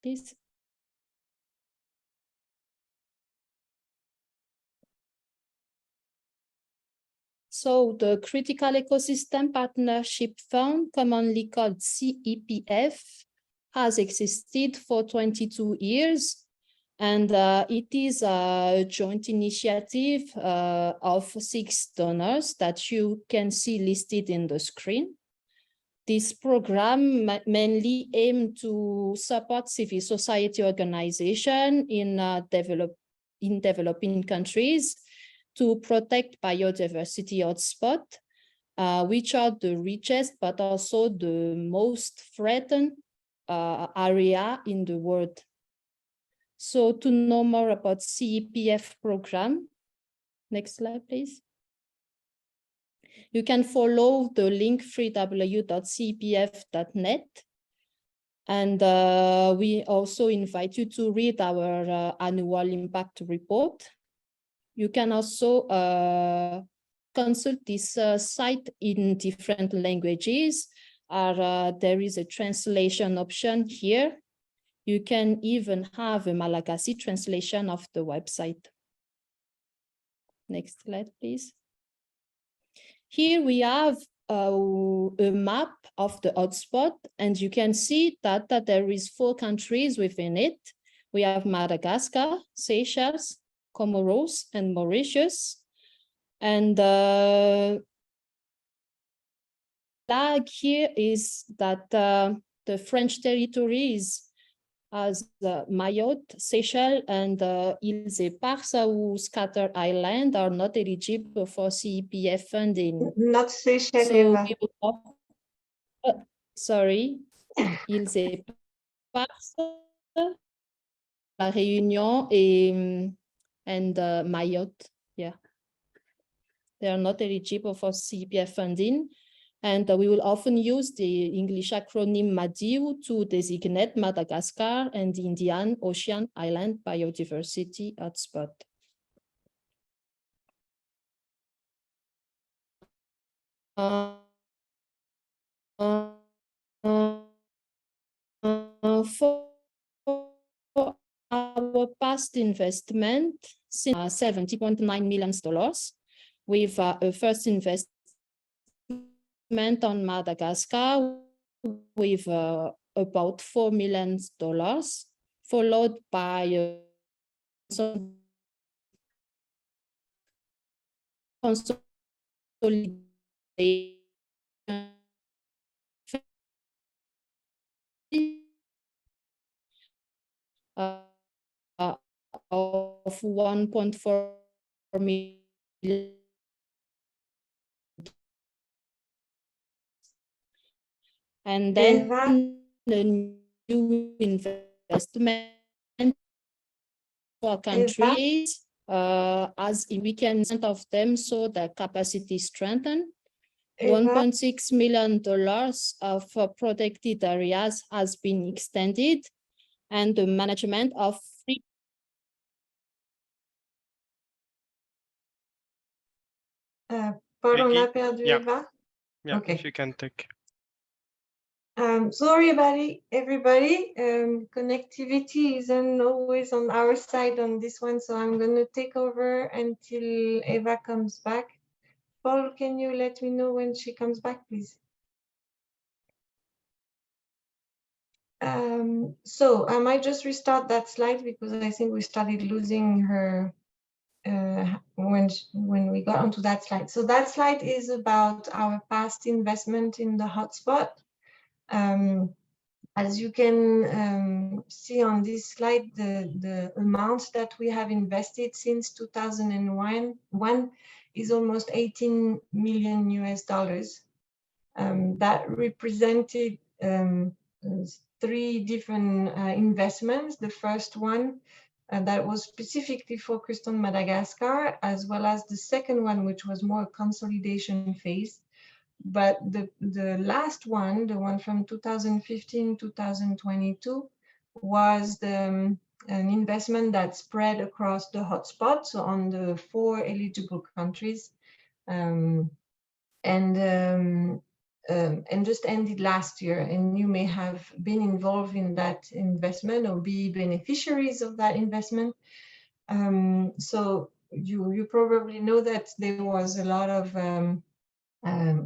please. So the Critical Ecosystem Partnership Fund, commonly called CEPF, has existed for 22 years. And it is a joint initiative of 6 donors that you can see listed in the screen. This program mainly aims to support civil society organizations in developing countries to protect biodiversity hotspot, which are the richest but also the most threatened area in the world. So to know more about CEPF program, next slide, please. You can follow the link www.cepf.net. And we also invite you to read our annual impact report. You can also consult this site in different languages. There is a translation option here. You can even have a Malagasy translation of the website. Next slide, please. Here we have a map of the hotspot, and you can see that there is 4 countries within it. We have Madagascar, Seychelles, Comoros, and Mauritius. And the flag here is that the French territories as Mayotte, Seychelles, and Îles Éparses ou Scattered Island are not eligible for CEPF funding. Not Seychelles, So sorry, Îles Éparses, La Réunion, and Mayotte. Yeah, they are not eligible for CEPF funding. And we will often use the English acronym MADIU to designate Madagascar and the Indian Ocean Island Biodiversity Hotspot. For our past investment, $70.9 million, with a first investment on Madagascar with about $4 million, followed by consolidation of $1.4 million. And then the new investment for countries, as we can of them, so the capacity strengthened. $1.6 million of protected areas has been extended, and the management of Pardon, on a perdu Eva? Yeah, okay. If you can take. Sorry about it, everybody. Connectivity isn't always on our side on this one, so I'm going to take over until Eva comes back. Paul, can you let me know when she comes back, please? So I might just restart that slide because I think we started losing her when we got onto that slide. So that slide is about our past investment in the hotspot. As you can see on this slide, the amount that we have invested since 2001 is almost $18 million US. That represented 3 different investments. The first one that was specifically focused on Madagascar, as well as the second one, which was more consolidation phase. But the last one, the one from 2015-2022, was an investment that spread across the hotspot, so on the 4 eligible countries. and just ended last year, and you may have been involved in that investment or be beneficiaries of that investment. So you probably know that there was a lot of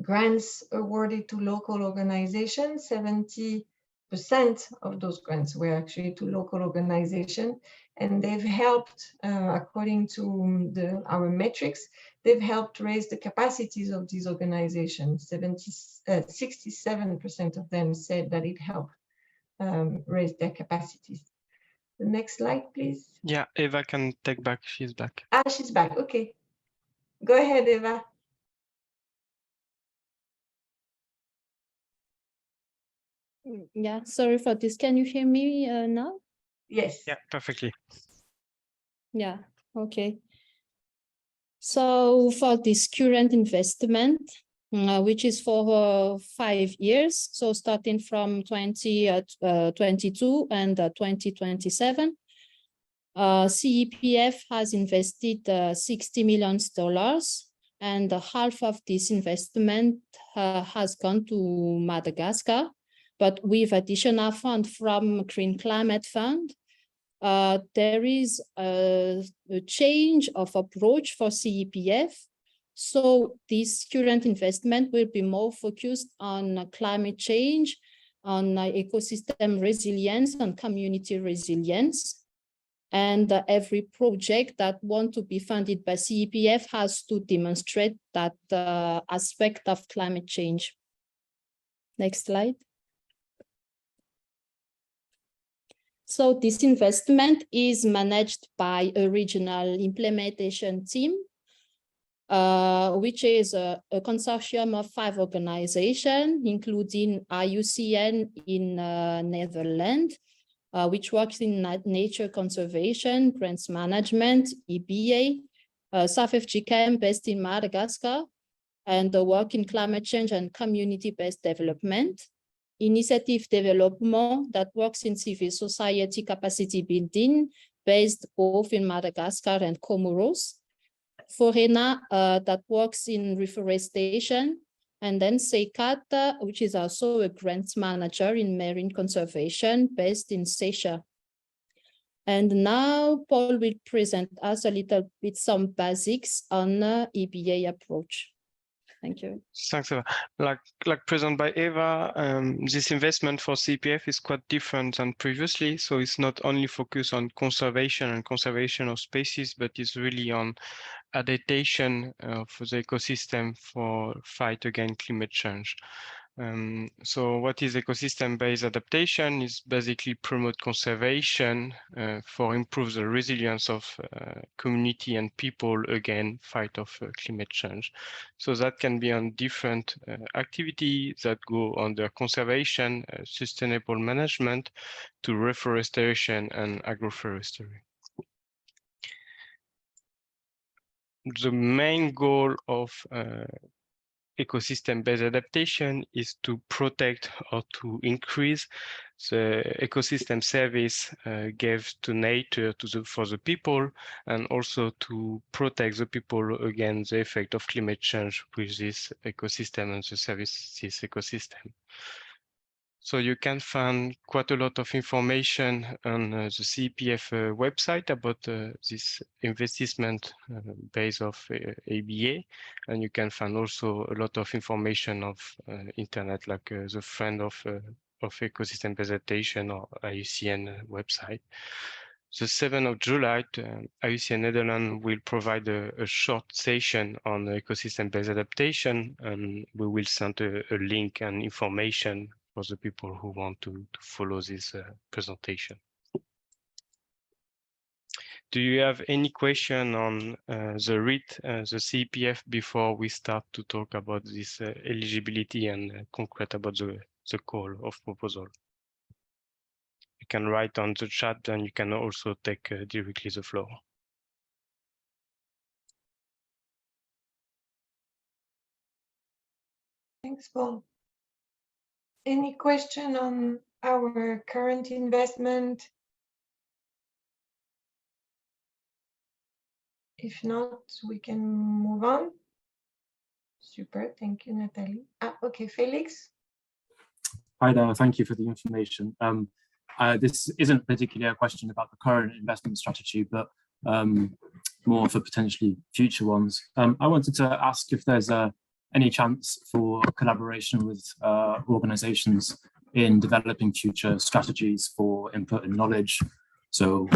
grants awarded to local organizations. 70% of those grants were actually to local organizations, and they've helped, according to our metrics, they've helped raise the capacities of these organizations. 67% of them said that it helped raise their capacities. The next slide, please. Yeah, Eva can take back. She's back. Ah, she's back. Okay. Go ahead, Eva. Yeah, sorry for this. Can you hear me now? Yes. Yeah, perfectly. Yeah, okay. So for this current investment, which is for 5 years, so starting from 2022 and 2027, CEPF has invested $60 million, and half of this investment has gone to Madagascar, but with additional fund from Green Climate Fund. There is a change of approach for CEPF. So this current investment will be more focused on climate change, on ecosystem resilience and community resilience. And every project that wants to be funded by CEPF has to demonstrate that aspect of climate change. Next slide. So this investment is managed by a regional implementation team, which is a consortium of 5 organizations, including IUCN in Netherlands, which works in nature conservation, grants management, EBA, CEPF based in Madagascar, and the work in climate change and community-based development. Initiative Development that works in civil society capacity building based both in Madagascar and Comoros. Forena that works in reforestation, and then CECAT, which is also a grants manager in marine conservation based in Seychelles. And now Paul will present us a little bit some basics on EBA approach. Thank you. Thanks, Eva. Like presented by Eva, this investment for CEPF is quite different than previously. So it's not only focused on conservation of species, but it's really on adaptation for the ecosystem for fight against climate change. So what is ecosystem-based adaptation? Is basically promote conservation for improve the resilience of community and people against fight of climate change. So that can be on different activities that go under conservation, sustainable management, to reforestation and agroforestry. The main goal of ecosystem-based adaptation is to protect or to increase the ecosystem service gave to nature for the people, and also to protect the people against the effect of climate change with this ecosystem and the service this ecosystem. So you can find quite a lot of information on the CEPF website about this investment base of ABA, and you can find also a lot of information of internet, like the friend of ecosystem adaptation or IUCN website. The 7th of July, IUCN Netherlands will provide a short session on ecosystem-based adaptation, and we will send a link and information for the people who want to follow this presentation. Do you have any question on the CEPF before we start to talk about this eligibility and concrete about the call of proposal? You can write on the chat, and you can also take directly the floor. Thanks, Paul. Any question on our current investment? If not, we can move on. Super, thank you, Nathalie. Okay, Felix. Hi there, thank you for the information. This isn't particularly a question about the current investment strategy, but more for potentially future ones. I wanted to ask if there's any chance for collaboration with organizations in developing future strategies for input and knowledge. So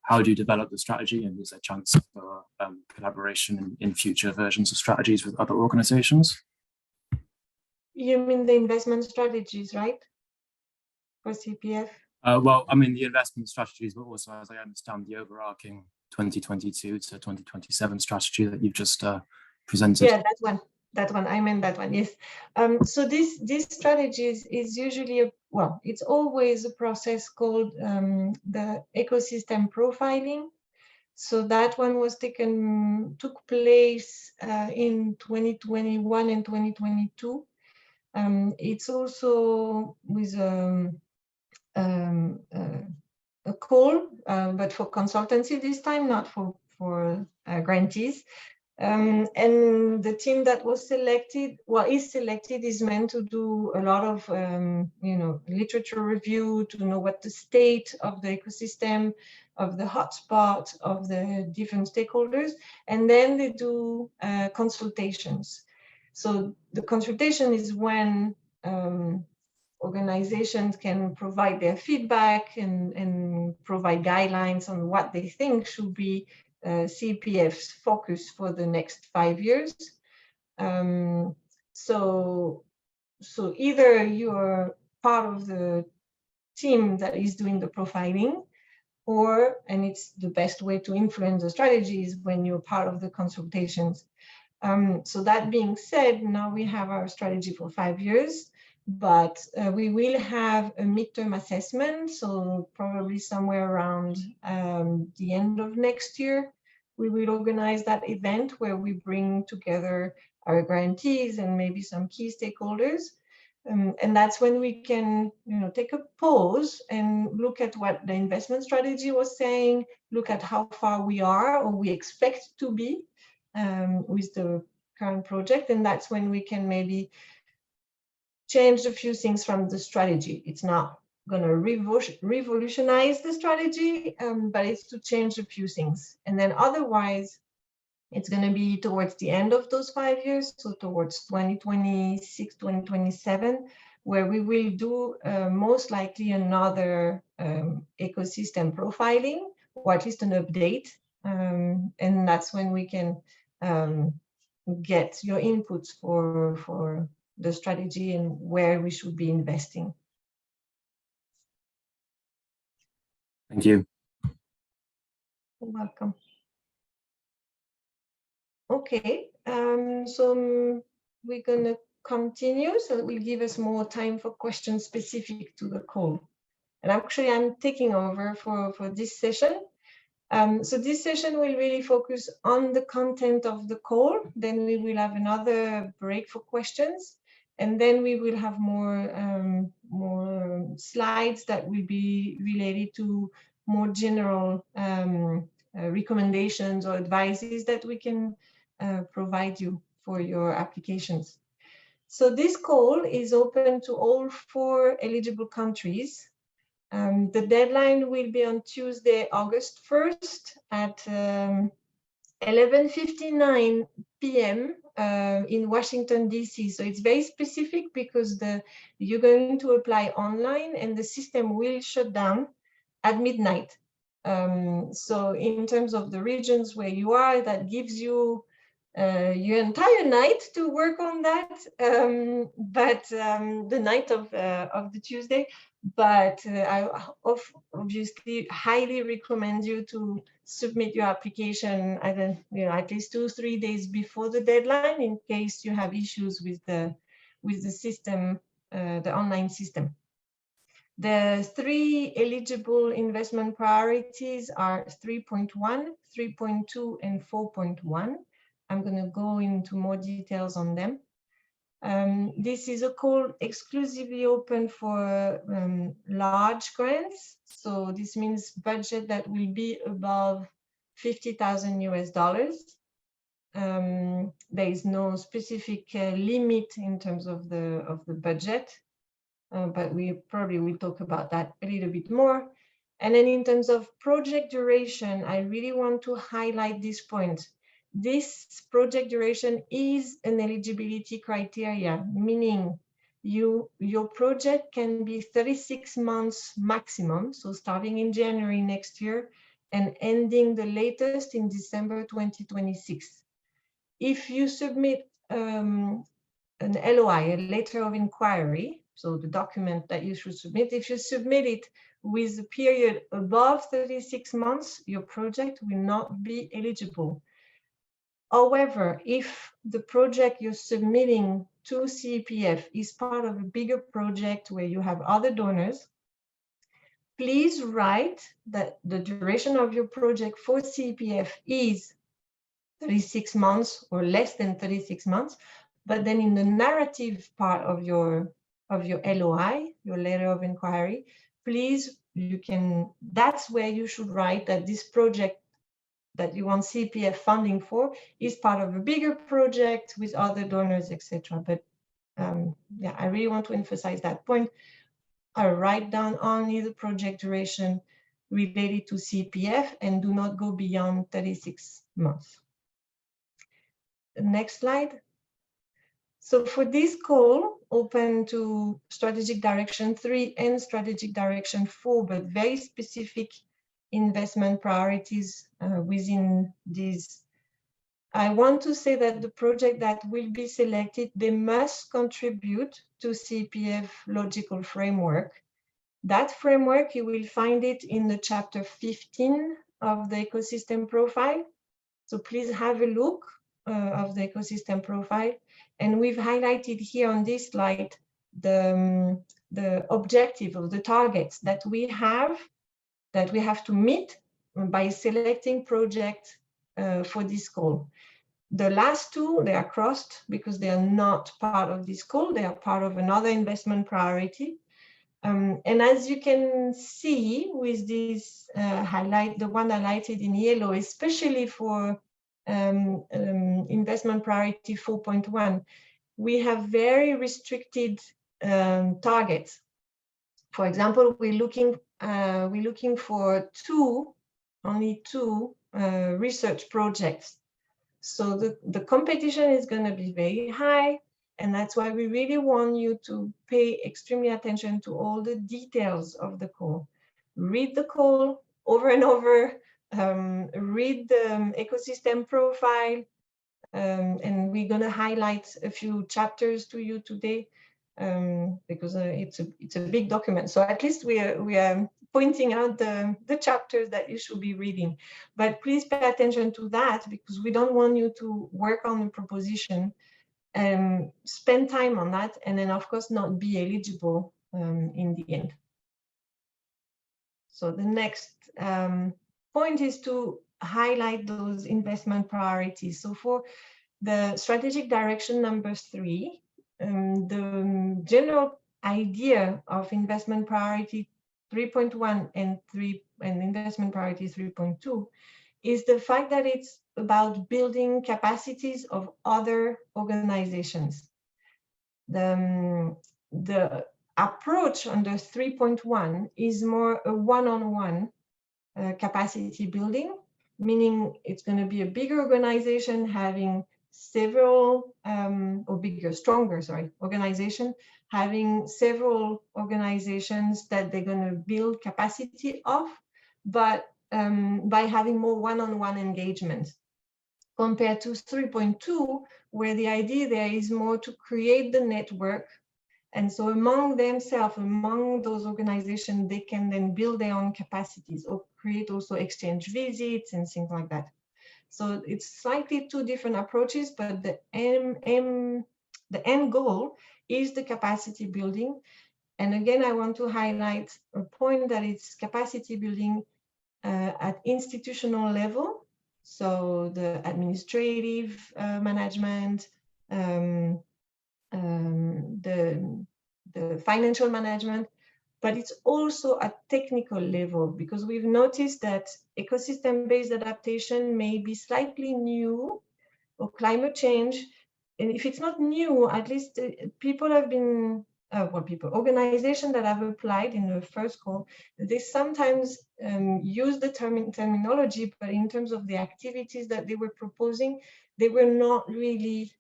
how do you develop the strategy, and is there a chance for collaboration in future versions of strategies with other organizations? You mean the investment strategies, right? For CEPF? Well, I mean the investment strategies, but also, as I understand, the overarching 2022 to 2027 strategy that you've just presented. Yeah, that one, I meant that one, yes. So this strategy is usually, it's always a process called the ecosystem profiling. So that one took place in 2021 and 2022. It's also with a call, but for consultancy this time, not for grantees. And the team that was selected, is meant to do a lot of, literature review to know what the state of the ecosystem, of the hotspot, of the different stakeholders, and then they do consultations. So the consultation is when organizations can provide their feedback and provide guidelines on what they think should be CEPF's focus for the next 5 years. So either you're part of the team that is doing the profiling, and it's the best way to influence the strategies when you're part of the consultations. So that being said, now we have our strategy for 5 years, but we will have a midterm assessment. So probably somewhere around the end of next year, we will organize that event where we bring together our grantees and maybe some key stakeholders. And that's when we can, take a pause and look at what the investment strategy was saying, look at how far we are or we expect to be with the current project. And that's when we can maybe change a few things from the strategy. It's not going to revolutionize the strategy, but it's to change a few things. And then otherwise, it's going to be towards the end of those 5 years, so towards 2026, 2027, where we will do most likely another ecosystem profiling, or at least an update. And that's when we can get your inputs for the strategy and where we should be investing. Thank you. You're welcome. Okay, so we're gonna continue, so it will give us more time for questions specific to the call. And actually, I'm taking over for this session. So this session will really focus on the content of the call. Then we will have another break for questions. And then we will have more slides that will be related to more general recommendations or advices that we can provide you for your applications. So this call is open to all 4 eligible countries. The deadline will be on Tuesday, August 1st at 11:59 p.m. In Washington, D.C. So it's very specific because you're going to apply online and the system will shut down at midnight. So in terms of the regions where you are, that gives you your entire night to work on that, but the night of the Tuesday. But I obviously highly recommend you to submit your application at least 2-3 days before the deadline in case you have issues with the system, the online system. The 3 eligible investment priorities are 3.1, 3.2, and 4.1. I'm going to go into more details on them. This is a call exclusively open for large grants. So this means budget that will be above $50,000 US. There is no specific limit in terms of the budget, but we probably will talk about that a little bit more. And then in terms of project duration, I really want to highlight this point. This project duration is an eligibility criteria, meaning your project can be 36 months maximum, so starting in January next year and ending the latest in December 2026. If you submit an LOI, a letter of inquiry, so the document that you should submit, if you submit it with a period above 36 months, your project will not be eligible. However, if the project you're submitting to CEPF is part of a bigger project where you have other donors, please write that the duration of your project for CEPF is 36 months or less than 36 months, but then in the narrative part of your LOI, your letter of inquiry, please, that's where you should write that this project that you want CEPF funding for is part of a bigger project with other donors, etc. But yeah, I really want to emphasize that point. I write down only the project duration related to CEPF and do not go beyond 36 months. Next slide. So for this call, open to strategic direction 3 and strategic direction 4, but very specific investment priorities within these. I want to say that the project that will be selected, they must contribute to CEPF logical framework. That framework, you will find it in the chapter 15 of the ecosystem profile. So please have a look of the ecosystem profile. And we've highlighted here on this slide the objective of the targets that we have to meet by selecting projects for this call. The last two, they are crossed because they are not part of this call. They are part of another investment priority. And as you can see with this the one highlighted in yellow, especially for investment priority 4.1, we have very restricted targets. For example, we're looking for only two research projects. So the competition is going to be very high. And that's why we really want you to pay extremely attention to all the details of the call. Read the call over and over, read the ecosystem profile, and we're going to highlight a few chapters to you today because it's a big document. So at least we are pointing out the chapters that you should be reading. But please pay attention to that because we don't want you to work on the proposition and spend time on that, and then of course not be eligible in the end. So the next point is to highlight those investment priorities. So for the strategic direction number 3, the general idea of investment priority 3.1 and investment priority 3.2 is the fact that it's about building capacities of other organizations. The approach under 3.1 is more a one-on-one capacity building, meaning it's going to be a bigger organization having several, organization having several organizations that they're going to build capacity of, but by having more one-on-one engagement compared to 3.2, where the idea there is more to create the network. And so among themselves, among those organizations, they can then build their own capacities or create also exchange visits and things like that. So it's slightly two different approaches, but the end goal is the capacity building. And again, I want to highlight a point that it's capacity building at institutional level. So the administrative management, the financial management, but it's also at technical level, because we've noticed that ecosystem-based adaptation may be slightly new or climate change. And if it's not new, at least people have been, organizations that have applied in the first call, they sometimes use the terminology, but in terms of the activities that they were proposing, they were not really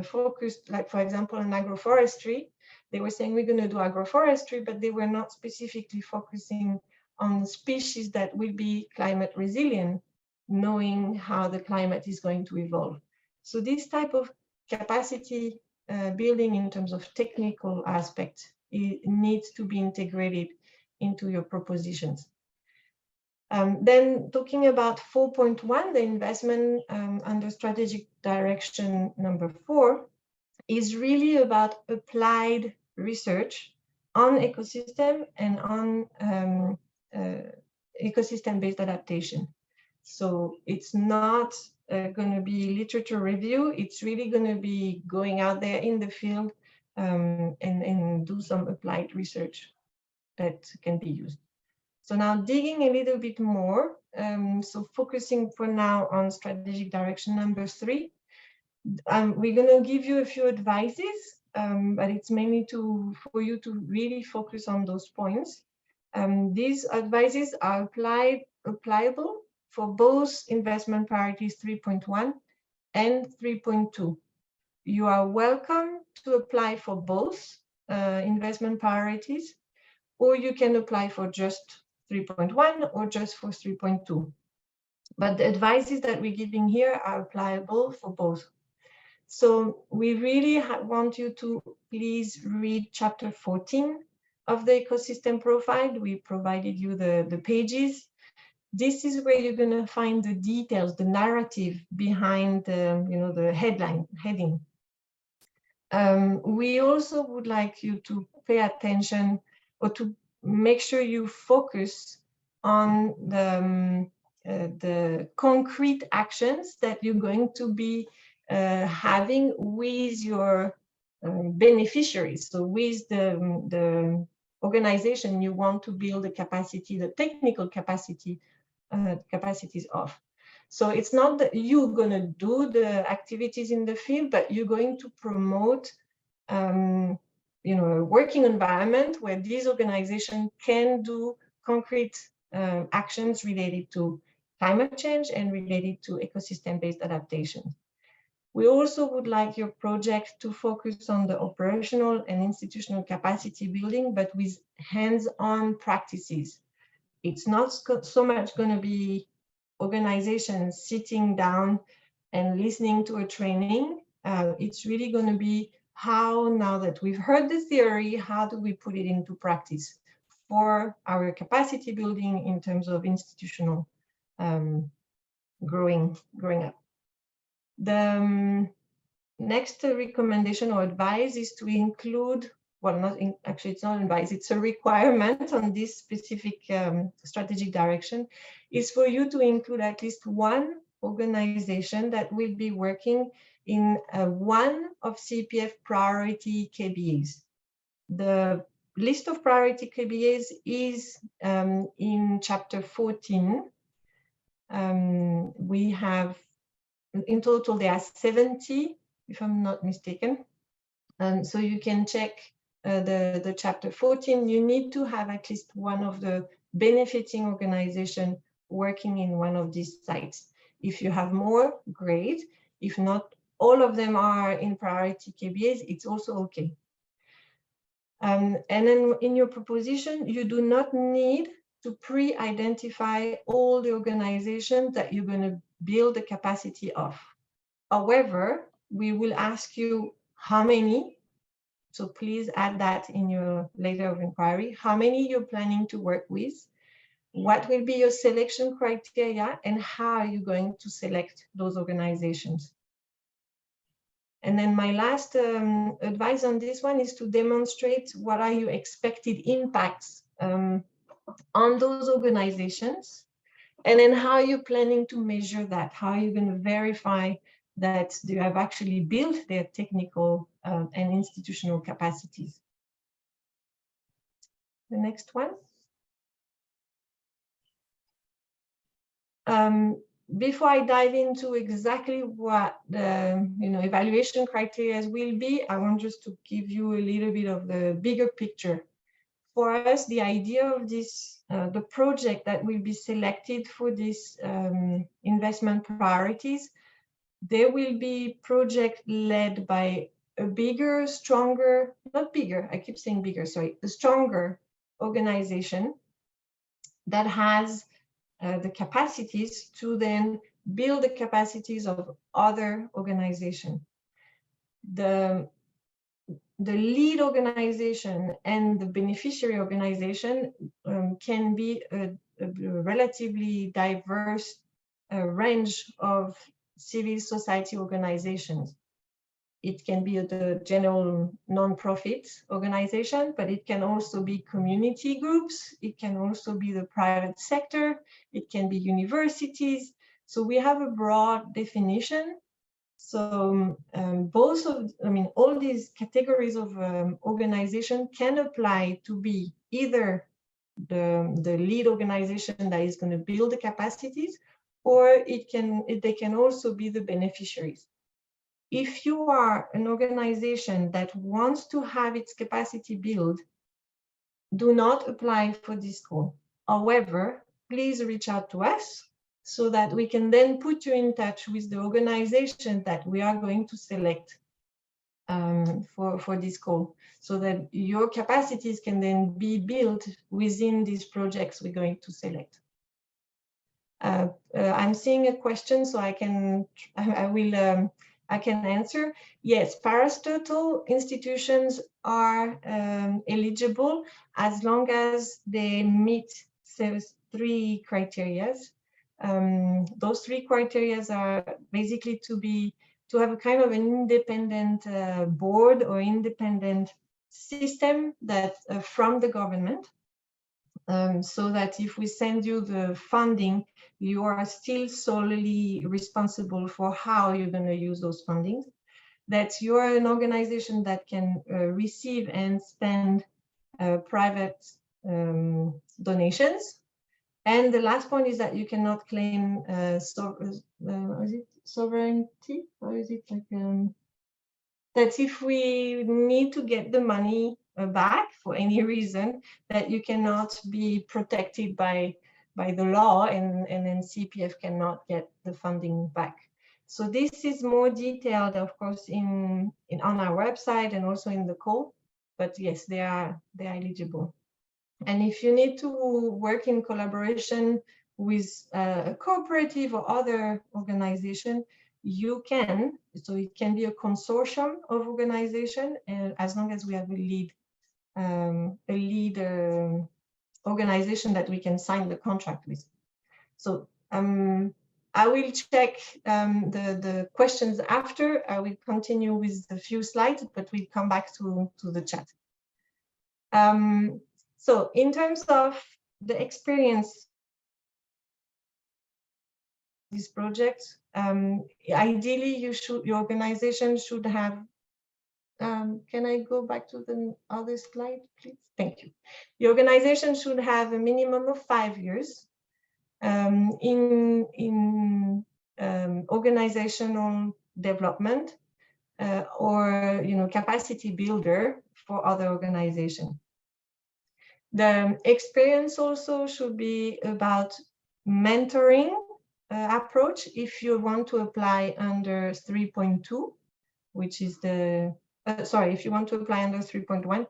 focused, like for example, on agroforestry. They were saying we're going to do agroforestry, but they were not specifically focusing on species that will be climate resilient, knowing how the climate is going to evolve. So this type of capacity building in terms of technical aspects, it needs to be integrated into your propositions. Then talking about 4.1, the investment under strategic direction number 4 is really about applied research on ecosystem and on ecosystem-based adaptation. So it's not going to be literature review. It's really going to be going out there in the field and do some applied research that can be used. So now digging a little bit more, so focusing for now on strategic direction number 3, we're going to give you a few advices, but it's mainly for you to really focus on those points. These advices are applicable for both investment priorities 3.1 and 3.2. You are welcome to apply for both investment priorities, or you can apply for just 3.1 or just for 3.2. But the advices that we're giving here are applicable for both. So we really want you to please read chapter 14 of the ecosystem profile. We provided you the pages. This is where you're going to find the details, the narrative behind the heading. We also would like you to pay attention, or to make sure you focus on the concrete actions that you're going to be having with your beneficiaries. So with the organization you want to build the capacity, the technical capacity, capacities of. So it's not that you're going to do the activities in the field, but you're going to promote a working environment where these organizations can do concrete actions related to climate change and related to ecosystem-based adaptation. We also would like your project to focus on the operational and institutional capacity building, but with hands-on practices. It's not so much going to be organizations sitting down and listening to a training. It's really going to be how, now that we've heard the theory, how do we put it into practice for our capacity building in terms of institutional growing up. The next recommendation or advice is to include, actually it's not advice, it's a requirement on this specific strategic direction, is for you to include at least one organization that will be working in one of CEPF priority KBAs. The list of priority KBAs is in chapter 14. We have, in total, there are 70, if I'm not mistaken. So you can check the chapter 14. You need to have at least one of the benefiting organization working in one of these sites. If you have more, great. If not, all of them are in priority KBAs, it's also okay. And then in your proposition, you do not need to pre-identify all the organizations that you're going to build the capacity of. However, we will ask you how many, so please add that in your letter of inquiry, how many you're planning to work with, what will be your selection criteria, and how are you going to select those organizations. And then my last advice on this one is to demonstrate what are your expected impacts on those organizations, and then how you're planning to measure that, how are you going to verify that they have actually built their technical and institutional capacities. The next one. before I dive into exactly what the evaluation criteria will be, I want just to give you a little bit of the bigger picture. For us, the idea of this, the project that will be selected for this investment priorities, there will be project led by a bigger, stronger, not bigger, I keep saying bigger, sorry, a stronger organization that has the capacities to then build the capacities of other organizations. The lead organization and the beneficiary organization can be a relatively diverse range of civil society organizations. It can be the general non-profit organization, but it can also be community groups. It can also be the private sector. It can be universities. So we have a broad definition. So all these categories of organization can apply to be either the lead organization that is going to build the capacities, or they can also be the beneficiaries. If you are an organization that wants to have its capacity built, do not apply for this call. However, please reach out to us so that we can then put you in touch with the organization that we are going to select for this call, so that your capacities can then be built within these projects we're going to select. I'm seeing a question, so I can answer. Yes, parastatal institutions are eligible as long as they meet 3 criteria. Those 3 criteria are basically to have a kind of an independent board or independent system that from the government, so that if we send you the funding, you are still solely responsible for how you're going to use those fundings. That you are an organization that can receive and spend private donations. And the last point is that you cannot claim sovereignty, or is it like that if we need to get the money back for any reason, that you cannot be protected by the law, and then CEPF cannot get the funding back. So this is more detailed, of course, on our website and also in the call. But yes, they are eligible. And if you need to work in collaboration with a cooperative or other organization, you can. So it can be a consortium of organization, and as long as we have a lead organization that we can sign the contract with. So I will check the questions after. I will continue with a few slides, but we'll come back to the chat. So in terms of the experience, this project, ideally your organization should have, can I go back to the other slide, please? Thank you. The organization should have a minimum of 5 years in organizational development or capacity builder for other organizations. The experience also should be about mentoring approach if you want to apply under 3.2, which is the, if you want to apply under 3.1,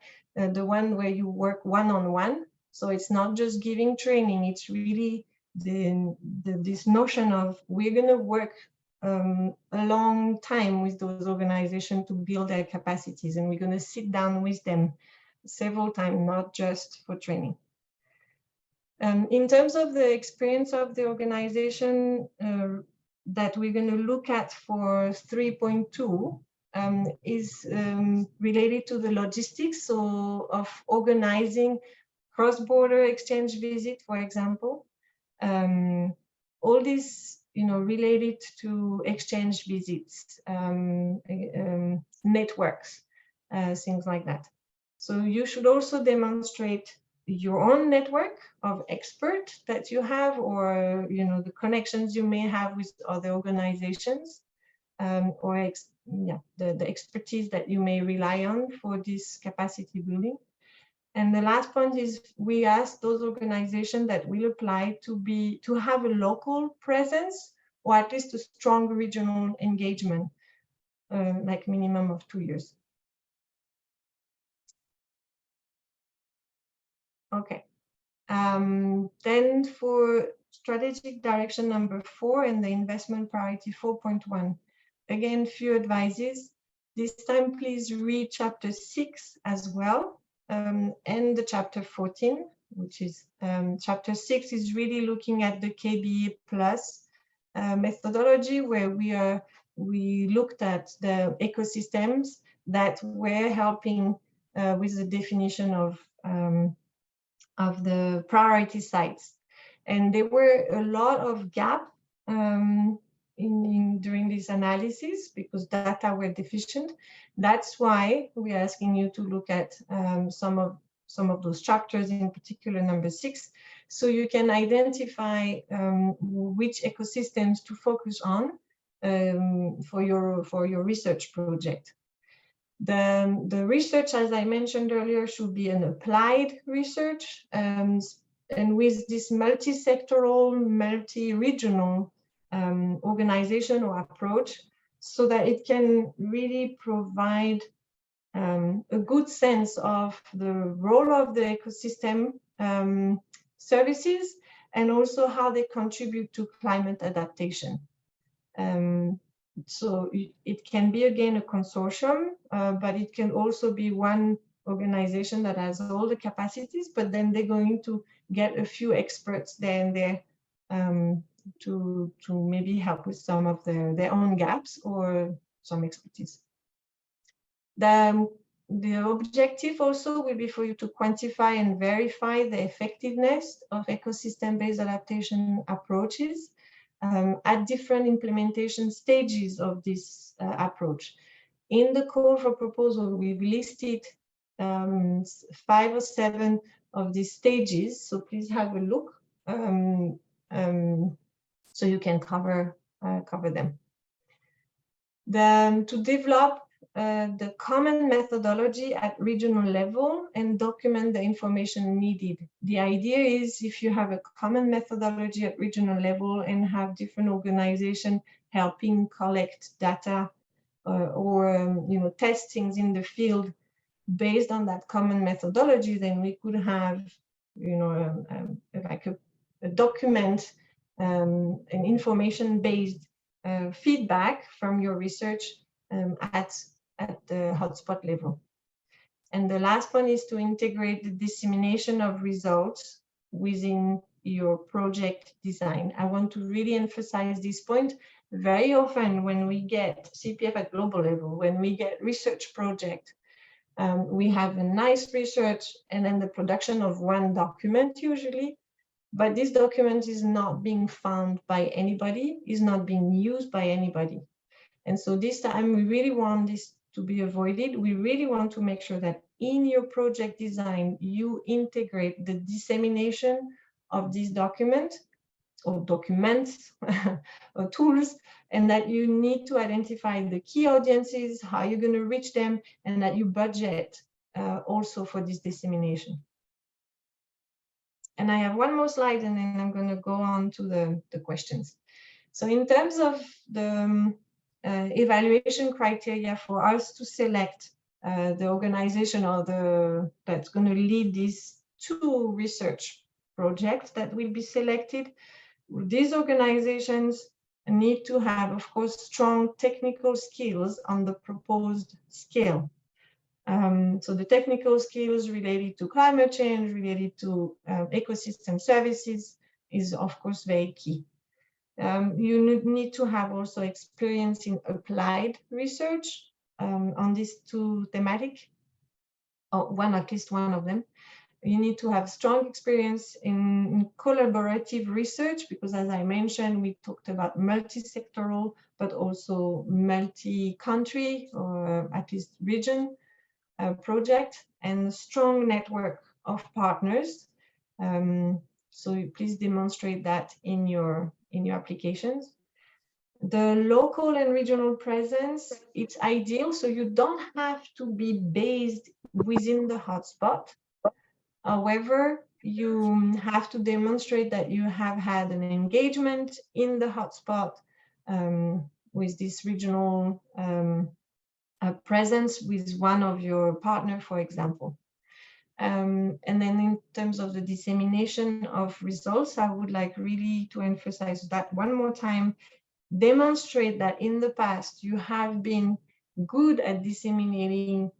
the one where you work one-on-one. So it's not just giving training, it's really this notion of we're going to work a long time with those organizations to build their capacities, and we're going to sit down with them several times, not just for training. In terms of the experience of the organization that we're going to look at for 3.2 is related to the logistics, so of organizing cross-border exchange visit, for example. All this, related to exchange visits, networks, things like that. So you should also demonstrate your own network of experts that you have, or the connections you may have with other organizations, or the expertise that you may rely on for this capacity building. And the last point is we ask those organizations that will apply to have a local presence, or at least a strong regional engagement, like minimum of 2 years. Okay. Then for strategic direction number 4 and the investment priority 4.1, again, few advices. This time, please read chapter 6 as well, and the chapter 14, which is chapter 6 is really looking at the KBE plus methodology, where we looked at the ecosystems that were helping with the definition of the priority sites. And there were a lot of gaps during this analysis because data were deficient. That's why we're asking you to look at some of those chapters, in particular number 6, so you can identify which ecosystems to focus on for your research project. The research, as I mentioned earlier, should be an applied research, and with this multi-sectoral, multi-regional organization or approach, so that it can really provide a good sense of the role of the ecosystem services, and also how they contribute to climate adaptation. So it can be, again, a consortium, but it can also be one organization that has all the capacities, but then they're going to get a few experts there and there to maybe help with some of their own gaps or some expertise. The objective also will be for you to quantify and verify the effectiveness of ecosystem-based adaptation approaches at different implementation stages of this approach. In the call for proposal, we've listed 5 or 7 of these stages, so please have a look so you can cover them. To develop the common methodology at regional level and document the information needed. The idea is, if you have a common methodology at regional level and have different organizations helping collect data or test things in the field based on that common methodology, then we could have like a document, an information-based feedback from your research at the hotspot level. And the last one is to integrate the dissemination of results within your project design. I want to really emphasize this point. Very often when we get CEPF at global level, when we get research project, we have a nice research and then the production of one document usually, but this document is not being found by anybody, is not being used by anybody. And so this time we really want this to be avoided. We really want to make sure that in your project design, you integrate the dissemination of these documents or documents or tools, and that you need to identify the key audiences, how you're going to reach them, and that you budget also for this dissemination. And I have one more slide, and then I'm going to go on to the questions. So in terms of the evaluation criteria for us to select the organization or that's going to lead these 2 research projects that will be selected, these organizations need to have, of course, strong technical skills on the proposed scale. So the technical skills related to climate change, related to ecosystem services is, of course, very key. You need to have also experience in applied research on these 2 thematic, or at least one of them. You need to have strong experience in collaborative research, because as I mentioned, we talked about multi-sectoral, but also multi-country or at least region project, and strong network of partners. So please demonstrate that in your applications. The local and regional presence, it's ideal, so you don't have to be based within the hotspot. However, you have to demonstrate that you have had an engagement in the hotspot with this regional presence with one of your partner, for example. And then in terms of the dissemination of results, I would like really to emphasize that one more time. Demonstrate that in the past you have been good at disseminating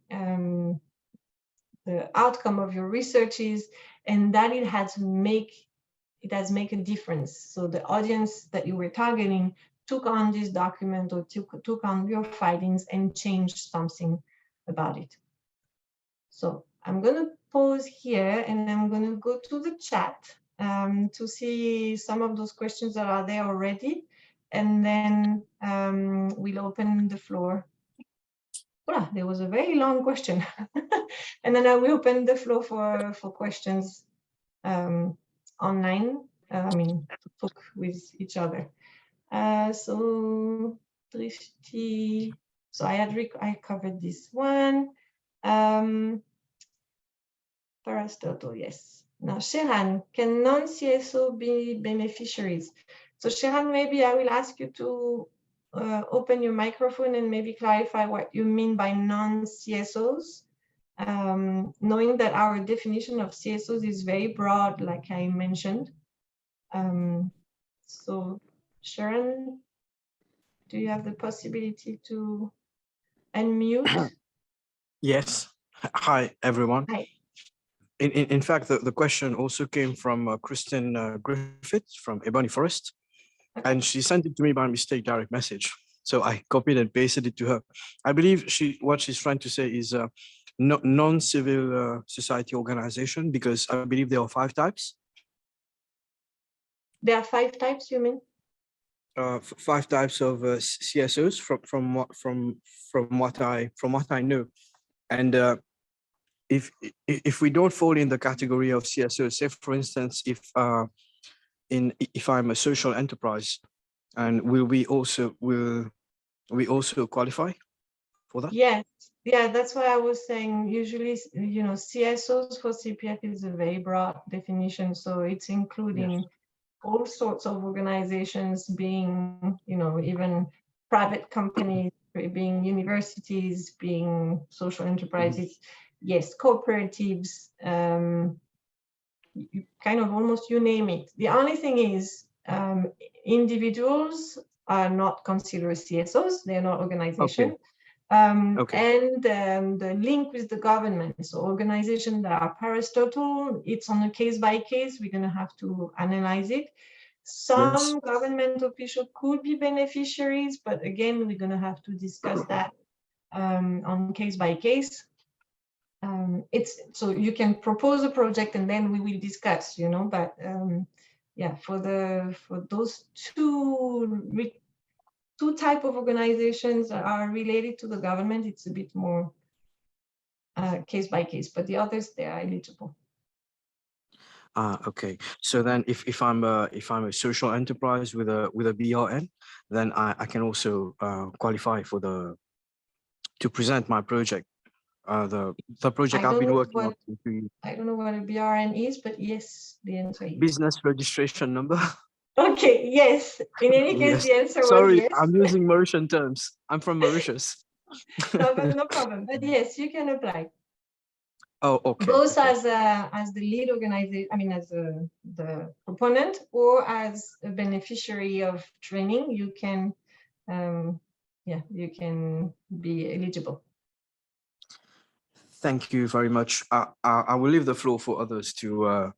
the outcome of your researches, and that it has made a difference. So the audience that you were targeting took on this document or took on your findings and changed something about it. So I'm going to pause here and I'm going to go to the chat to see some of those questions that are there already. And then we'll open the floor. Oh, there was a very long question. And then I will open the floor for questions online, to talk with each other. So Drifty, so I covered this one. Aristotle, yes. Now, Sheran, can non-CSO be beneficiaries? So Sheran, maybe I will ask you to open your microphone and maybe clarify what you mean by non-CSOs, knowing that our definition of CSOs is very broad, like I mentioned. So Sharon, do you have the possibility to unmute? Yes. Hi, everyone. Hi. In fact, the question also came from Kristen Griffith from Ebony Forest, Okay. and she sent it to me by mistake, direct message. So I copied and pasted it to her. I believe what she's trying to say is non-civil society organization, because I believe there are 5 types. There are 5 types, you mean? 5 types of CSOs from what I know, and if we don't fall in the category of CSO, say for instance, if I'm a social enterprise, and will we also qualify for that? Yes, yeah, that's why I was saying usually, CSOs for CPF is a very broad definition, so it's including all sorts of organizations, being, even private companies, being universities, being social enterprises. Yes, cooperatives, kind of almost you name it. The only thing is individuals are not considered CSOs, they're not organization. Okay. And the link with the government, so organizations that are parastatal, it's on a case by case, we're going to have to analyze it. Some government officials could be beneficiaries, but again, we're going to have to discuss that on case by case. So you can propose a project and then we will discuss, but yeah, for those two type of organizations that are related to the government, it's a bit more case by case, but the others, they are eligible. Okay. So then if I'm a social enterprise with a BRN, then I can also qualify to present my project. The project I've been working on. I don't know what a BRN is, but yes, the answer is business registration number. Okay, yes. In any case, Yes. the answer Sorry, was yes. I'm using Mauritian terms. I'm from Mauritius. No problem. But yes, you can apply. Oh, okay. Both as the lead organization, as the proponent, or as a beneficiary of training, you can, you can be eligible. Thank you very much. I will leave the floor for others to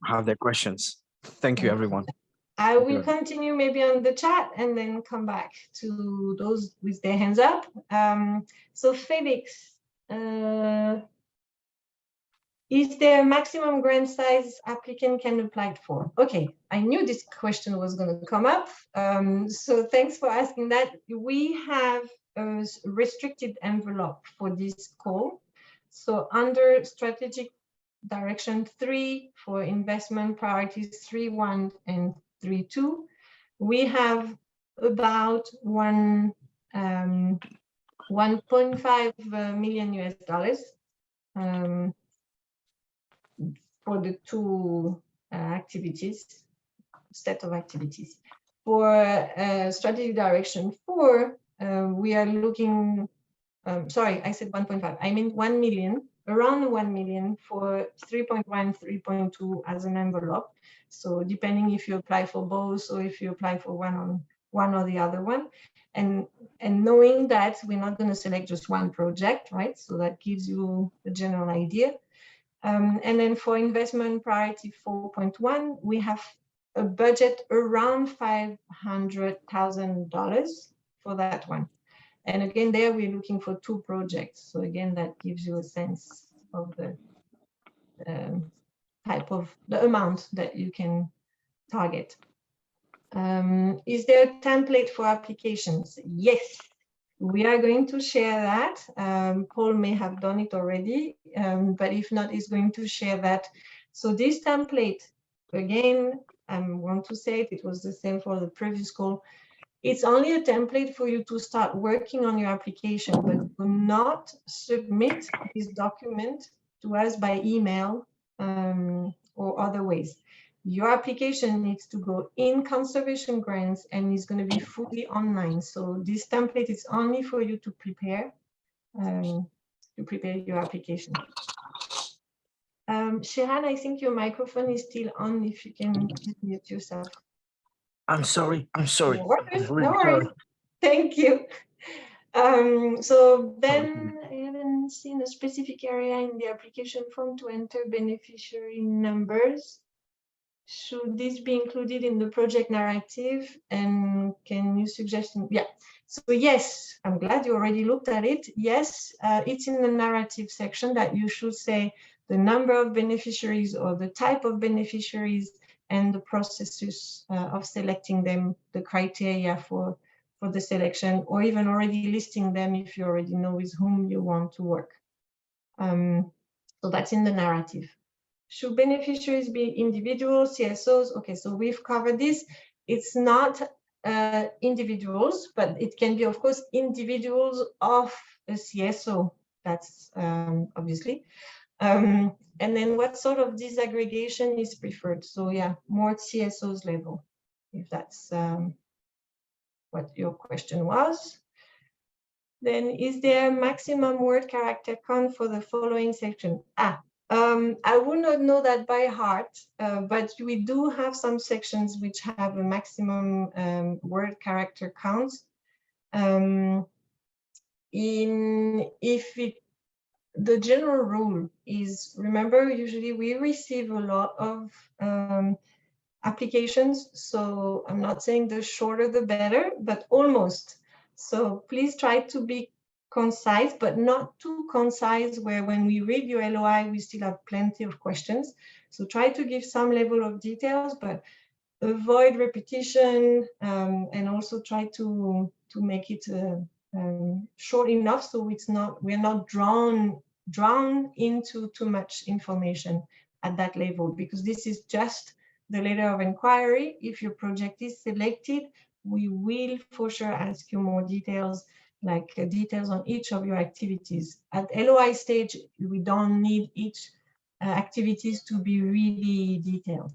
have their questions. Thank you, everyone. I will continue maybe on the chat and then come back to those with their hands up. So Felix, is there a maximum grant size applicant can apply for? Okay, I knew this question was going to come up. So thanks for asking that. We have a restricted envelope for this call. So under strategic direction 3 for investment priorities 3.1 and 3.2, we have about 1.5 million US dollars for the two activities, set of activities. For strategy direction 4, we are looking, sorry, I said 1.5, I mean 1 million, around 1 million for 3.1, 3.2 as an envelope. So depending if you apply for both or if you apply for one or the other one. And knowing that we're not going to select just one project, right? So that gives you a general idea. And then for investment priority 4.1, we have a budget around $500,000 for that one. And again, there we're looking for 2 projects. So again, that gives you a sense of the type of the amount that you can target. Is there a template for applications? Yes, we are going to share that. Paul may have done it already, but if not, he's going to share that. So this template, again, I want to say it was the same for the previous call. It's only a template for you to start working on your application, but do not submit this document to us by email or other ways. Your application needs to go in conservation grants and is going to be fully online. So this template is only for you to prepare your application. Shiran, I think your microphone is still on. If you can mute yourself. I'm sorry. No worries. Thank you. So then I haven't seen a specific area in the application form to enter beneficiary numbers. Should this be included in the project narrative? And can you suggest? Yeah. So yes, I'm glad you already looked at it. Yes, it's in the narrative section that you should say the number of beneficiaries or the type of beneficiaries and the processes of selecting them, the criteria for the selection, or even already listing them if you already know with whom you want to work. So that's in the narrative. Should beneficiaries be individuals, CSOs? Okay, so we've covered this. It's not individuals, but it can be, of course, individuals of a CSO. That's obviously. And then what sort of disaggregation is preferred? So yeah, more CSOs level, if that's what your question was. Then is there a maximum word character count for the following section? I would not know that by heart, but we do have some sections which have a maximum word character count. The general rule is, remember, usually we receive a lot of applications, so I'm not saying the shorter the better, but almost. So please try to be concise, but not too concise where when we read your LOI, we still have plenty of questions. So try to give some level of details, but avoid repetition, and also try to make it short enough so we're not drawn into too much information at that level, because this is just the letter of inquiry. If your project is selected, we will for sure ask you more details, like details on each of your activities. At LOI stage, we don't need each activities to be really detailed.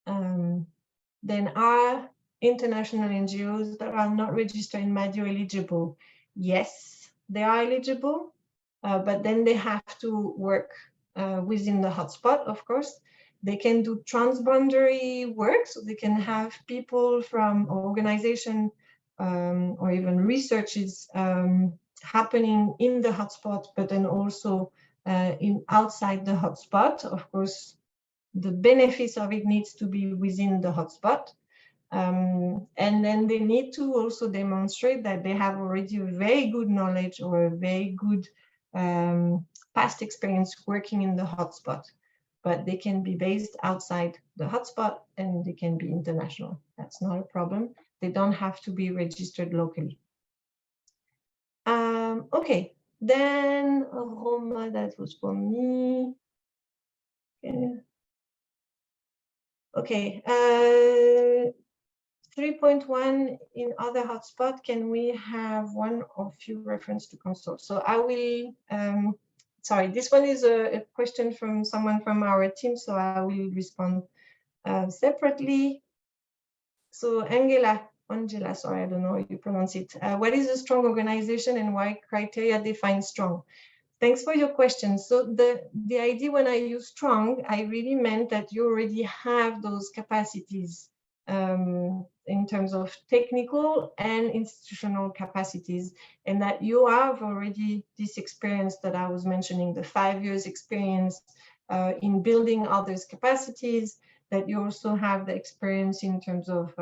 Then are international NGOs that are not registered in MADIO eligible? Yes, they are eligible, but then they have to work within the hotspot, of course. They can do transboundary work, so they can have people from organization or even researches happening in the hotspot, but then also outside the hotspot. Of course, the benefits of it needs to be within the hotspot. And then they need to also demonstrate that they have already a very good knowledge or a very good past experience working in the hotspot. But they can be based outside the hotspot and they can be international. That's not a problem. They don't have to be registered locally. Okay, Then Roma, that was for me. Okay. 3.1 in other hotspot, can we have one or few reference to consult? So I will, sorry, this one is a question from someone from our team, so I will respond separately. So Angela, sorry, I don't know how you pronounce it. What is a strong organization and why criteria define strong? Thanks for your question. So the idea when I use strong, I really meant that you already have those capacities in terms of technical and institutional capacities, and that you have already this experience that I was mentioning, the 5 years experience in building others' capacities, that you also have the experience in terms of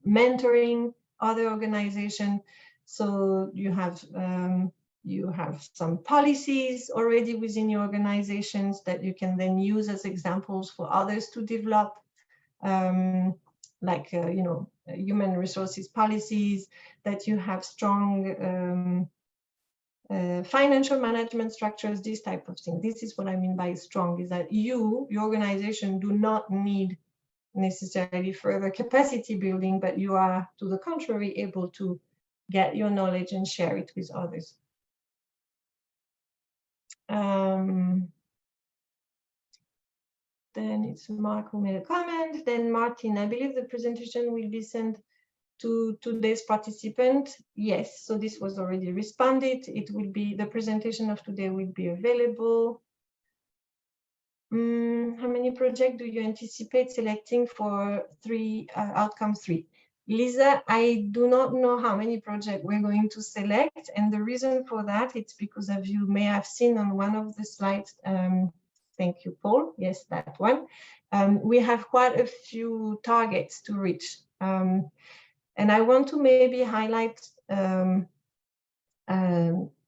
mentoring other organizations. So you have some policies already within your organizations that you can then use as examples for others to develop, like human resources policies, that you have strong financial management structures, this type of thing. This is what I mean by strong, is that your organization do not need necessarily further capacity building, but you are, to the contrary, able to get your knowledge and share it with others. Then it's Mark who made a comment. Then Martin, I believe the presentation will be sent to today's participant. Yes, so this was already responded. It will be, the presentation of today will be available. How many projects do you anticipate selecting for outcome 3? Lisa, I do not know how many projects we're going to select, and the reason for that, it's because, as you may have seen on one of the slides, thank you, Paul, yes, that one, we have quite a few targets to reach, and I want to maybe highlight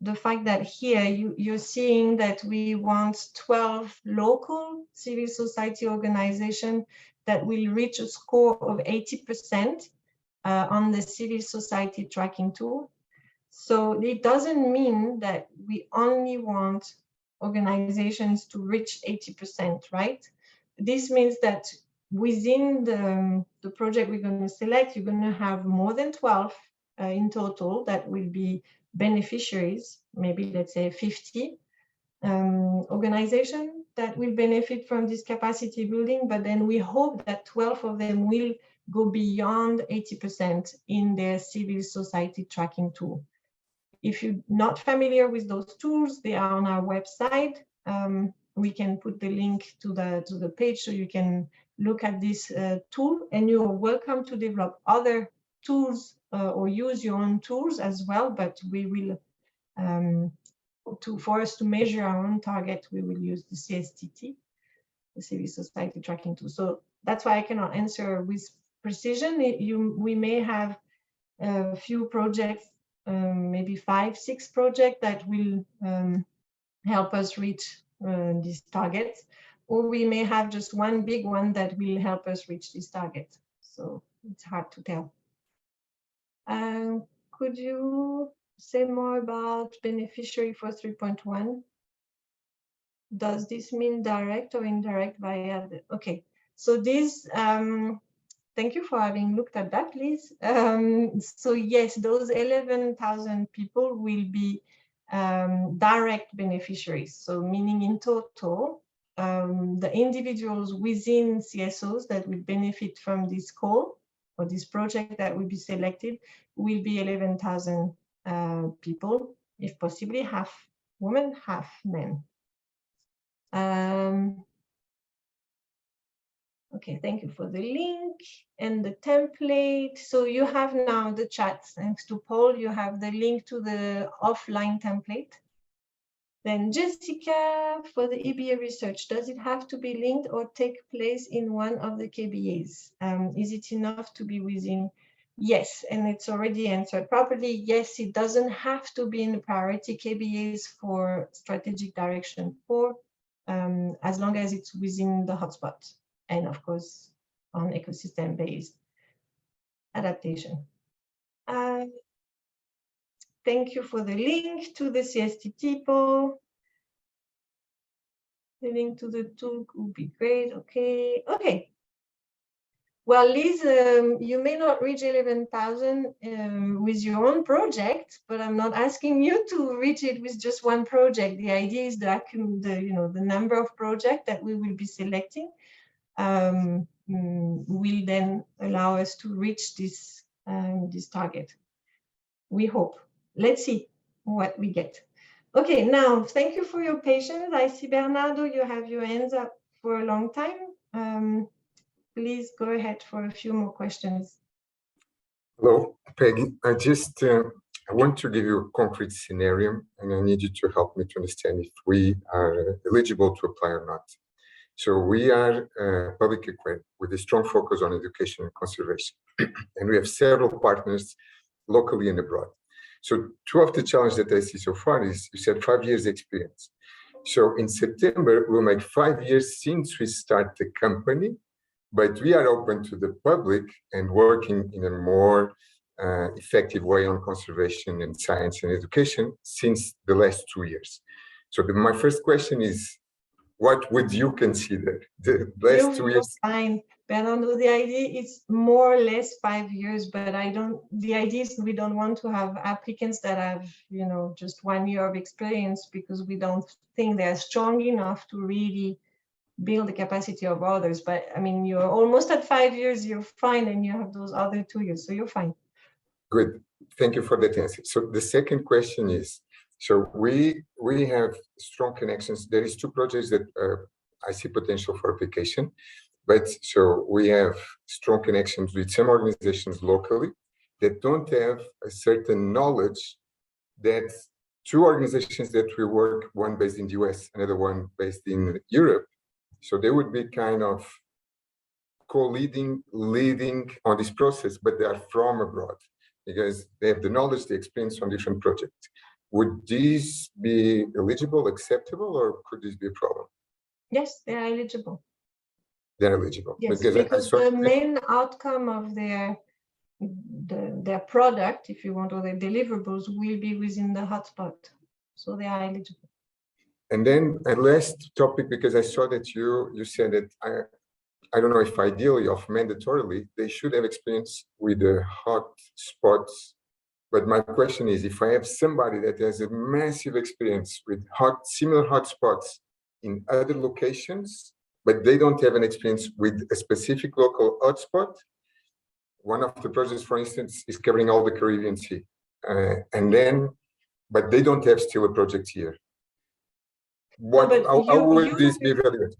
the fact that here you're seeing that we want 12 local civil society organizations that will reach a score of 80% on the civil society tracking tool. So it doesn't mean that we only want organizations to reach 80%, right? This means that within the project we're going to select, you're going to have more than 12 in total that will be beneficiaries, maybe let's say 50 organizations that will benefit from this capacity building, but then we hope that 12 of them will go beyond 80% in their civil society tracking tool. If you're not familiar with those tools, they are on our website. We can put the link to the page so you can look at this tool, and you're welcome to develop other tools or use your own tools as well, but we will, for us to measure our own target, we will use the CSTT, the Civil Society Tracking Tool. So that's why I cannot answer with precision. We may have a few projects, maybe 5-6 projects that will help us reach these targets, or we may have just one big one that will help us reach this target. So it's hard to tell. Could you say more about beneficiary for 3.1? Does this mean direct or indirect via the, okay. So this, thank you for having looked at that, Liz. So yes, those 11,000 people will be direct beneficiaries. So meaning in total, the individuals within CSOs that will benefit from this call or this project that will be selected will be 11,000 people, if possibly half women, half men. Okay, thank you for the link and the template. So you have now the chat, thanks to Paul, you have the link to the offline template. Then Jessica, for the EBA research, does it have to be linked or take place in one of the KBAs? Is it enough to be within? Yes, and it's already answered properly. Yes, it doesn't have to be in the priority KBAs for strategic direction 4, as long as it's within the hotspot, and of course on ecosystem-based adaptation. thank you for the link to the CSTT poll. The link to the tool would be great. Okay, okay. Well, Liz, you may not reach 11,000 with your own project, but I'm not asking you to reach it with just one project. The idea is the number of projects that we will be selecting will then allow us to reach this this target. We hope. Let's see what we get. Okay, now thank you for your patience. I see Bernardo, you have your hands up for a long time. Please go ahead for a few more questions. Hello, Peggy. I want to give you a concrete scenario, and I need you to help me to understand if we are eligible to apply or not. So we are public equity with a strong focus on education and conservation, and we have several partners locally and abroad. So two of the challenges that I see so far is you said 5 years experience. So in September, we'll make 5 years since we start the company, but we are open to the public and working in a more effective way on conservation and science and education since the last 2 years. So my first question is, what would you consider the last 2 years? Fine, Bernardo, the idea is more or less 5 years, but the idea is we don't want to have applicants that have, just 1 year of experience because we don't think they're strong enough to really build the capacity of others. But I mean, you're almost at 5 years, you're fine, and you have those other 2 years, so you're fine. Good, thank you for that answer. So the second question is, so we have strong connections. There is 2 projects that I see potential for application, but so we have strong connections with some organizations locally that don't have a certain knowledge that 2 organizations that we work, one based in the US, another one based in Europe. So they would be kind of co-leading, leading on this process, but they are from abroad because they have the knowledge, the experience on different projects. Would these be eligible, acceptable, or could this be a problem? Yes, they are eligible. They're eligible. Yes, because the main outcome of their product, if you want, or their deliverables will be within the hotspot. So they are eligible. And then a last topic, because I saw that you said that I don't know if ideally or mandatorily, they should have experience with the hotspots. But my question is, if I have somebody that has a massive experience with similar hotspots in other locations, but they don't have an experience with a specific local hotspot, one of the projects, for instance, is covering all the Caribbean Sea. But they don't have still a project here. How would this be evaluated?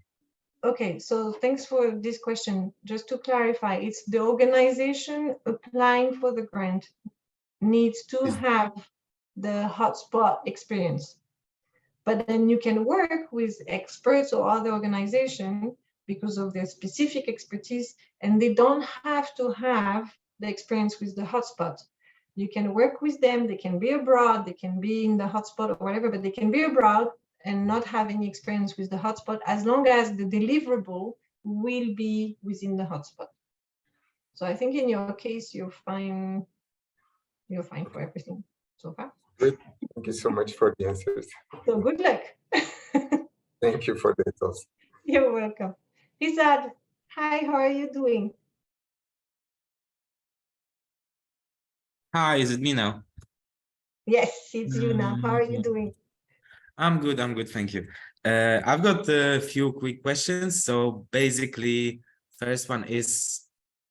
Okay, so thanks for this question. Just to clarify, it's the organization applying for the grant needs to have the hotspot experience. But then you can work with experts or other organizations because of their specific expertise, and they don't have to have the experience with the hotspot. You can work with them, they can be abroad, they can be in the hotspot or whatever, but they can be abroad and not have any experience with the hotspot as long as the deliverable will be within the hotspot. So I think in your case, you're fine for everything so far. Good. Thank you so much for the answers. So good luck. Thank you for that also. You're welcome. Izad, hi, how are you doing? Hi, is it me now? Yes, it's you now. How are you doing? I'm good, thank you. I've got a few quick questions. So basically, first one is,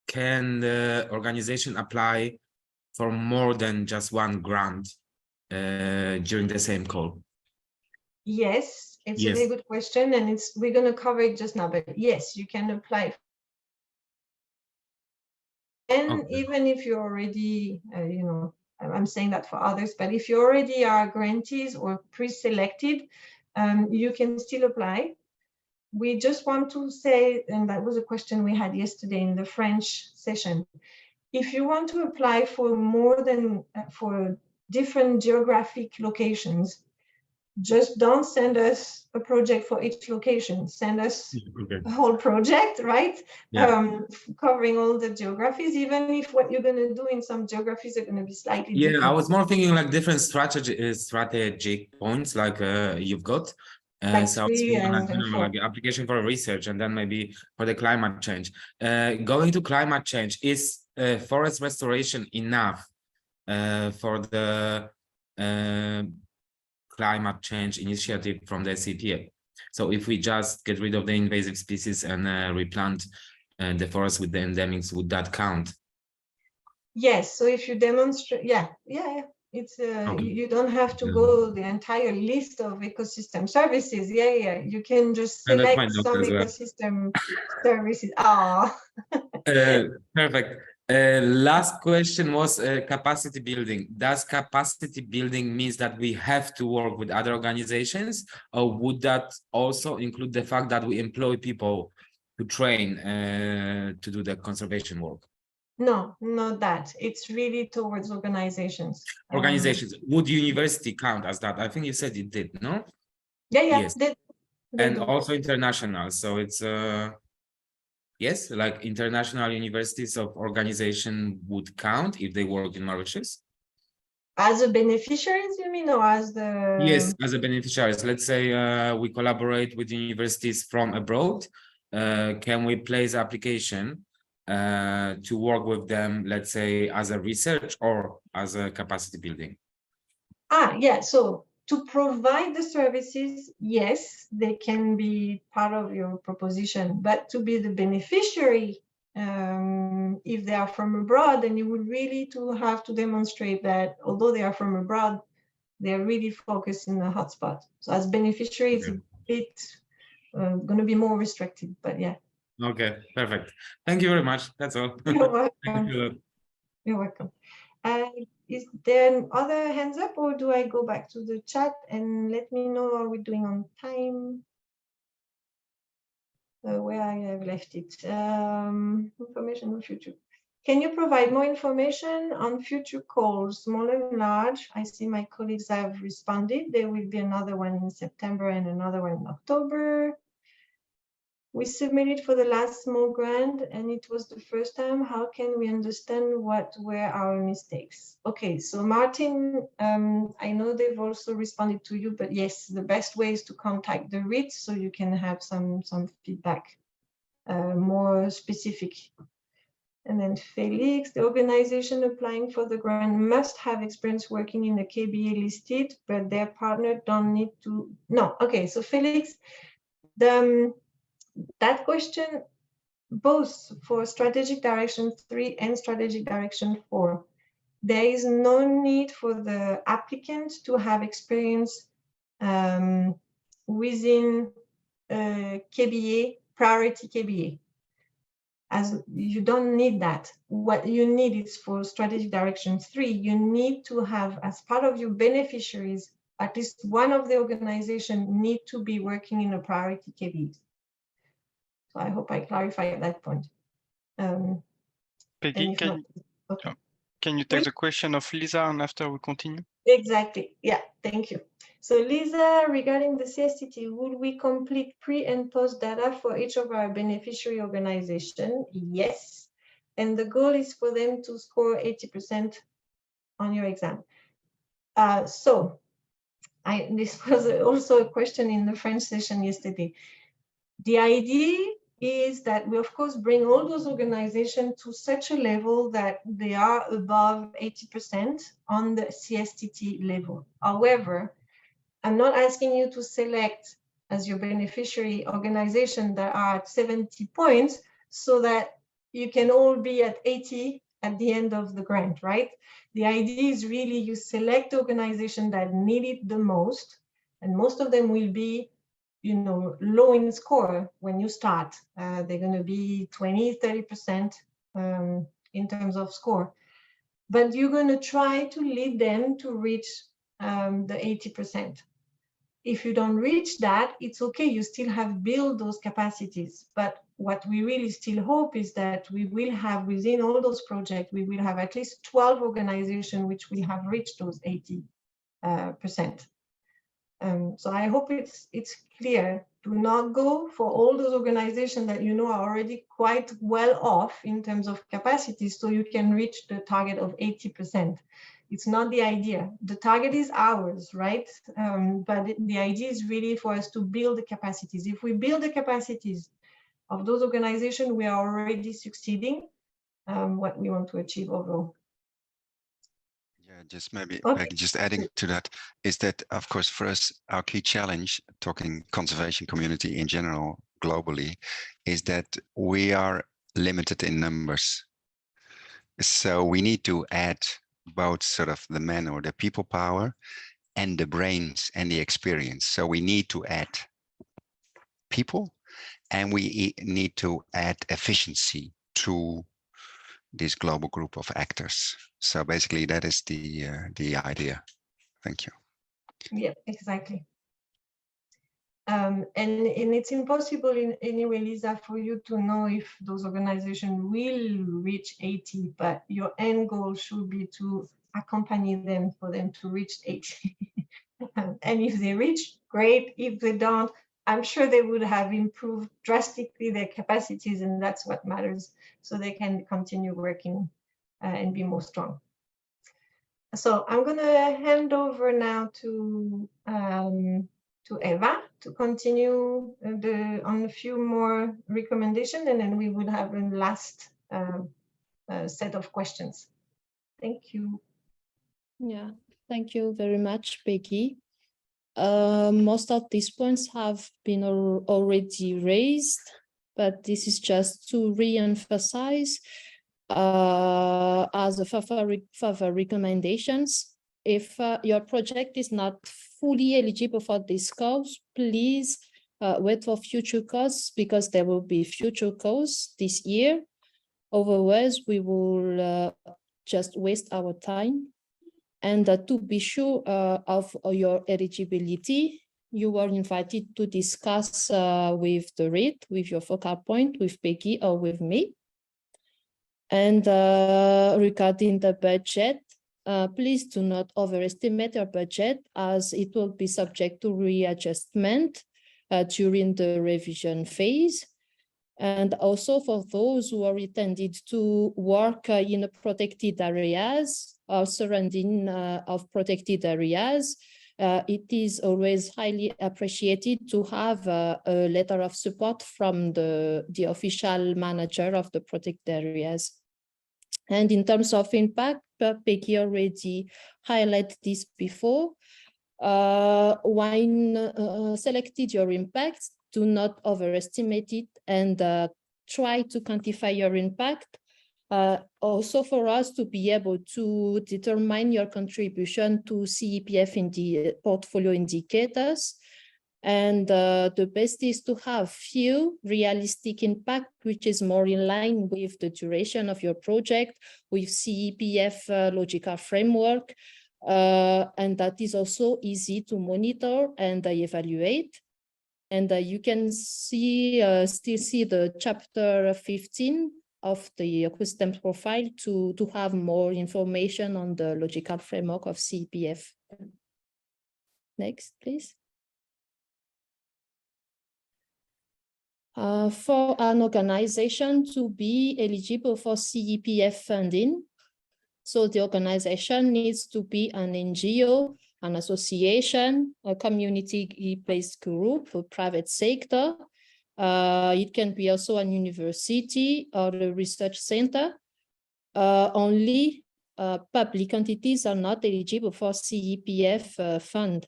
can the organization apply for more than just one grant during the same call? Yes, it's a very good question, and we're going to cover it just now, but yes, you can apply. And even if you're already, I'm saying that for others, but if you already are grantees or pre-selected, you can still apply. We just want to say, and that was a question we had yesterday in the French session, if you want to apply for more than, for different geographic locations, just don't send us a project for each location. Send us a whole project, right? Yeah. Covering all the geographies, even if what you're going to do in some geographies are going to be slightly Yeah, different. I was more thinking like different strategic points like you've got. Like So I was 3 thinking like, and 4. like application for research and then maybe for the climate change. Going to climate change, is forest restoration enough for the climate change initiative from the CEPF? So if we just get rid of the invasive species and replant the forest with the endemics, would that count? Yes, so if you demonstrate, it's Okay. you don't have to go the entire list of ecosystem services. You can just And that's select my note some as well. ecosystem services. Perfect. Last question was capacity building. Does capacity building means that we have to work with other organizations, or would that also include the fact that we employ people to train to do the conservation work? No, not that. It's really towards organizations. Organizations. Would university count as that? I think you said it did, no? Yes. And do. also international. So it's yes, like international universities of organization would count if they work in Mauritius. As a beneficiaries, you mean, or as the? Yes, as a beneficiaries. Let's say we collaborate with universities from abroad. Can we place application to work with them, let's say, as a research or as a capacity building? Yeah. So to provide the services, yes, they can be part of your proposition, but to be the beneficiary, if they are from abroad, then you would really have to demonstrate that although they are from abroad, they're really focused in the hotspot. So as beneficiary, it's a bit going to be more restricted, but yeah. Okay, perfect. Thank you very much. That's all. You're welcome. Thank you. You're welcome. Is there other hands up, or do I go back to the chat and let me know how we're doing on time? Where I have left it. Information on future. Can you provide more information on future calls, small and large? I see my colleagues have responded. There will be another one in September and another one in October. We submitted for the last small grant and it was the first time. How can we understand what were our mistakes? Okay, so Martin, I know they've also responded to you, but yes, the best way is to contact the RIT so you can have some feedback, more specific. And then Felix, the organization applying for the grant must have experience working in the KBA listed, but their partner don't need to. No, okay, so Felix, that question, both for strategic direction 3 and strategic direction 4, there is no need for the applicant to have experience within KBA, priority KBA. As you don't need that. What you need is for strategic direction 3, you need to have, as part of your beneficiaries, at least one of the organization need to be working in a priority KBA. So I hope I clarified that point. Peggy, can you take the question of Lisa and after we continue? Exactly. Yeah, thank you. So Lisa, regarding the CSTT, would we complete pre and post data for each of our beneficiary organization? Yes. And the goal is for them to score 80% on your exam. This was also a question in the French session yesterday. The idea is that we, of course, bring all those organizations to such a level that they are above 80% on the CSTT level. However, I'm not asking you to select as your beneficiary organization that are at 70 points so that you can all be at 80 at the end of the grant, right? The idea is really you select the organization that need it the most, and most of them will be low in score when you start. They're going to be 20, 30% in terms of score. But you're going to try to lead them to reach the 80%. If you don't reach that, it's okay. You still have built those capacities. But what we really still hope is that we will have, within all those projects, we will have at least 12 organizations which will have reached those 80%. So I hope it's clear. Do not go for all those organizations that you know are already quite well off in terms of capacity, so you can reach the target of 80%. It's not the idea. The target is ours, right? But the idea is really for us to build the capacities. If we build the capacities of those organizations, we are already succeeding what we want to achieve overall. Yeah, just maybe Okay. just adding to that is that, of course, for us, our key challenge, talking conservation community in general, globally, is that we are limited in numbers. So we need to add both sort of the men or the people power and the brains and the experience. So we need to add people and we need to add efficiency to this global group of actors. So basically that is the idea. Thank you. Yeah, exactly. And it's impossible anyway, Lisa, for you to know if those organizations will reach 80, but your end goal should be to accompany them for them to reach 80. And if they reach, great. If they don't, I'm sure they would have improved drastically their capacities, and that's what matters, so they can continue working and be more strong. So I'm going to hand over now to Eva to continue on a few more recommendations, and then we would have a last set of questions. Thank you. Yeah, thank you very much, Peggy. Most of these points have been already raised, but this is just to re-emphasize as a further recommendations. If your project is not fully eligible for this course, please wait for future courses, because there will be future courses this year. Otherwise, we will just waste our time. And to be sure of your eligibility, you are invited to discuss with the REIT, with your focal point, with Peggy or with me. And regarding the budget, please do not overestimate your budget, as it will be subject to readjustment during the revision phase. And also for those who are intended to work in protected areas or surrounding of protected areas, it is always highly appreciated to have a letter of support from the official manager of the protected areas. And in terms of impact, Peggy already highlighted this before. When selected your impacts, do not overestimate it, and try to quantify your impact. Also for us to be able to determine your contribution to CEPF in the portfolio indicators. And the best is to have few realistic impact, which is more in line with the duration of your project, with CEPF logical framework. And that is also easy to monitor and evaluate. And you can see still see the chapter 15 of the ecosystem profile to have more information on the logical framework of CEPF. Next, please. For an organization to be eligible for CEPF funding, so the organization needs to be an NGO, an association, a community-based group, a private sector. It can be also a university or a research center. Only public entities are not eligible for CEPF fund.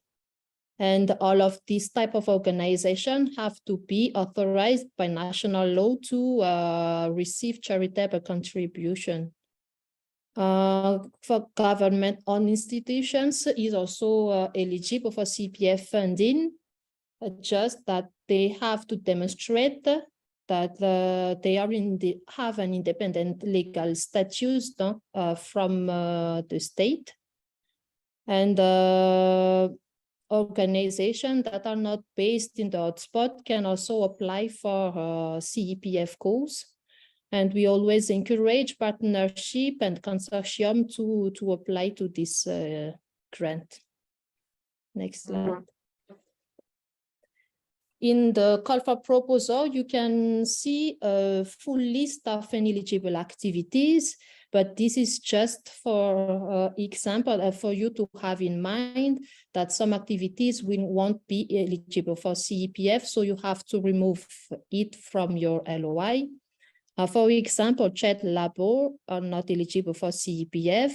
And all of these type of organization have to be authorized by national law to receive charitable contribution. For government-owned institutions is also eligible for CEPF funding, just that they have to demonstrate that they are have an independent legal status from the state. And organizations that are not based in the hotspot can also apply for CEPF goals. And we always encourage partnership and consortium to apply to this grant. Next slide. In the call for proposal, you can see a full list of eligible activities, but this is just for example, for you to have in mind that some activities won't be eligible for CEPF, so you have to remove it from your LOI. For example, child labor are not eligible for CEPF.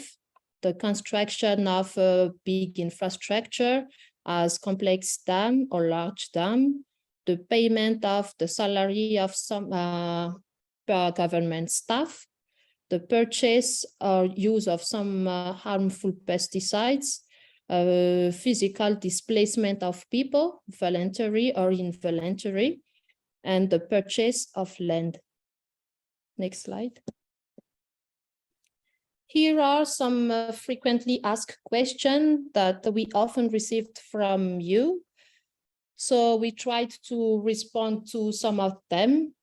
The construction of a big infrastructure as complex dam or large dam, the payment of the salary of some government staff, the purchase or use of some harmful pesticides, physical displacement of people, voluntary or involuntary, and the purchase of land. Next slide. Here are some frequently asked questions that we often received from you. So we tried to respond to some of them.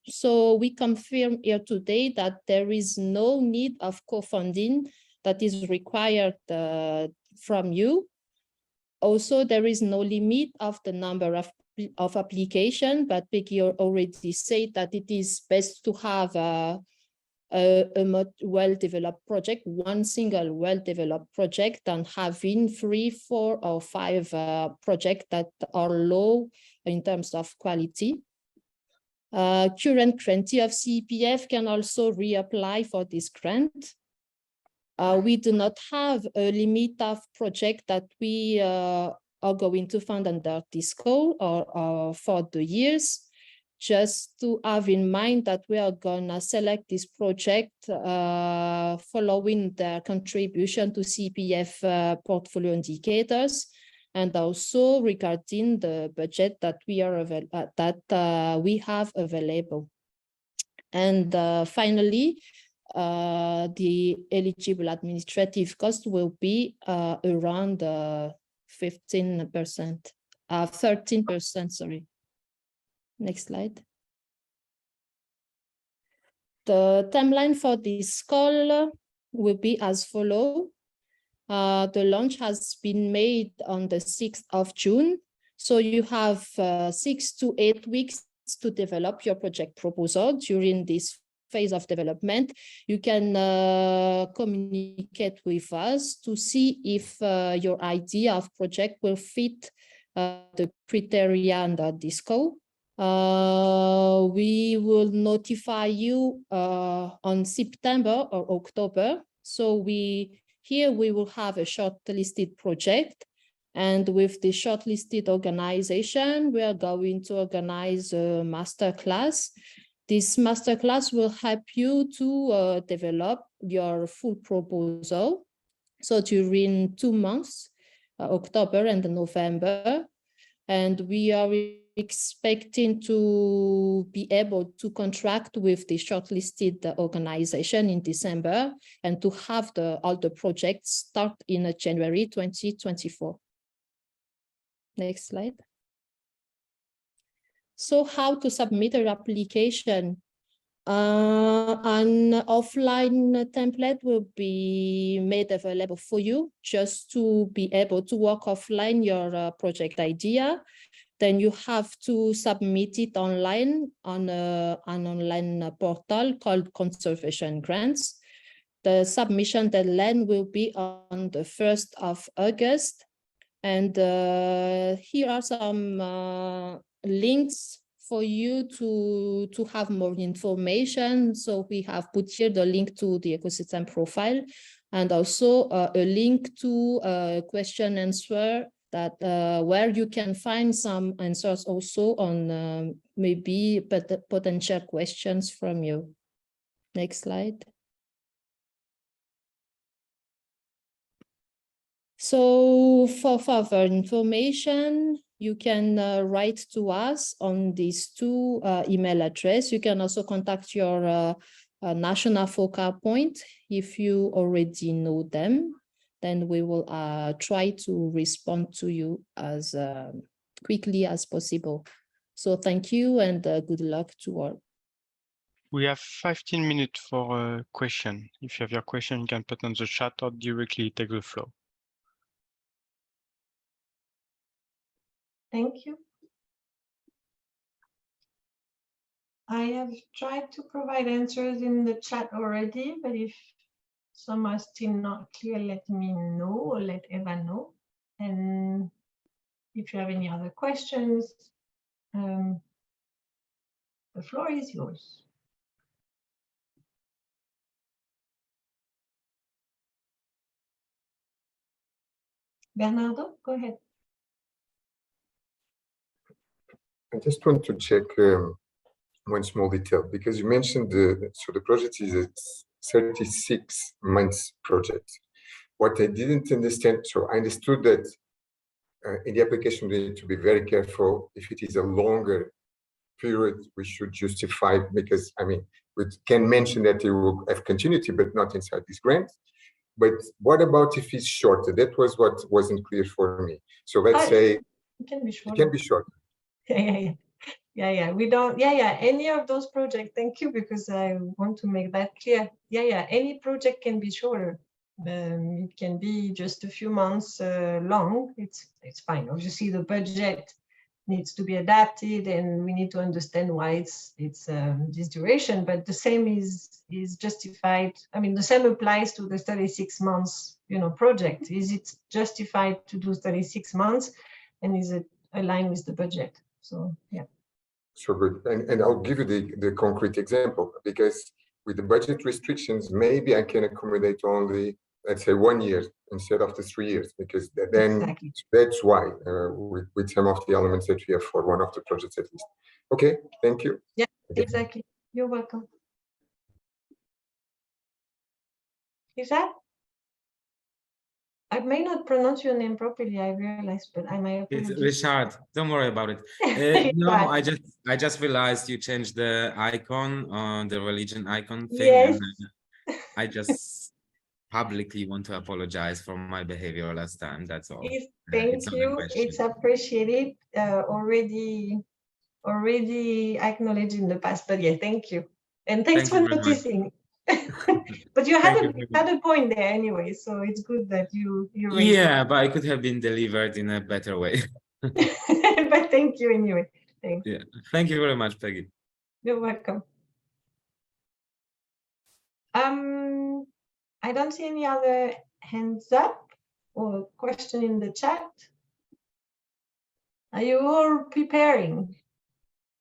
So we confirm here today that there is no need of co-funding that is required from you. Also, there is no limit of the number of application, but Peggy already said that it is best to have a well-developed project, one single well-developed project, than having 3, 4, or 5 projects that are low in terms of quality. Current grantee of CEPF can also reapply for this grant. We do not have a limit of project that we are going to fund under this call or for the years. Just to have in mind that we are gonna select this project following their contribution to CEPF portfolio indicators, and also regarding the budget that we have available. And finally, the eligible administrative cost will be around 13%, sorry. Next slide. The timeline for this call will be as follows. The launch has been made on the 6th of June. So you have 6 to 8 weeks to develop your project proposal. During this phase of development, you can communicate with us to see if your idea of project will fit the criteria under this call. We will notify you on September or October. So here we will have a shortlisted project, and with the shortlisted organization, we are going to organize a masterclass. This masterclass will help you to develop your full proposal. So during 2 months, October and November, and we are expecting to be able to contract with the shortlisted organization in December and to have all the projects start in January 2024. Next slide. So how to submit an application? An offline template will be made available for you just to be able to work offline your project idea. Then you have to submit it online on an online portal called Conservation Grants. The submission deadline will be on the 1st of August. And here are some links for you to have more information. So we have put here the link to the ecosystem profile, and also a link to a question answer that where you can find some answers also on maybe potential questions from you. Next slide. So for further information, you can write to us on these 2 email addresses. You can also contact your national focal point if you already know them. Then we will try to respond to you as quickly as possible. So thank you, and good luck to all. We have 15 minutes for a question. If you have your question, you can put on the chat or directly take the floor. Thank you. I have tried to provide answers in the chat already, but if some are still not clear, let me know or let Eva know. And if you have any other questions, the floor is yours. Bernardo, go ahead. I just want to check one small detail, because you mentioned so the project is a 36 months project. What I didn't understand, so I understood that in the application we need to be very careful. If it is a longer period, we should justify, because I mean, we can mention that it will have continuity, but not inside this grant. But what about if it's shorter? That was what wasn't clear for me. So let's say it can be shorter. It can be shorter. Yeah. We don't. Yeah. Any of those projects. Thank you, because I want to make that clear. Yeah. Any project can be shorter. It can be just a few months long. It's fine. Obviously, the budget needs to be adapted, and we need to understand why it's this duration. But the same is justified. I mean, the same applies to the 36 months, project. Is it justified to do 36 months, and is it aligned with the budget? So yeah. So good. And I'll give you the concrete example, because with the budget restrictions, maybe I can accommodate only, let's say, 1 year instead of the 3 years, because then Exactly. that's why with some of the elements that we have for one of the projects at least. Okay, thank you. Yeah, exactly. You're welcome. Is that? I may not pronounce your name properly, I realize, but I might. It's Richard. Don't worry about it. No, I just realized you changed the icon on the religion icon thing. Yes. And I just publicly want to apologize for my behavior last time. That's all. Thank you. It's appreciated. Already acknowledged in the past, but yeah, thank you. And thanks for noticing. But you had a point there anyway, so it's good that you raised it. But it could have been delivered in a better way. But thank you anyway. Thanks. Yeah, thank you very much, Peggy. You're welcome. I don't see any other hands up or question in the chat. Are you all preparing,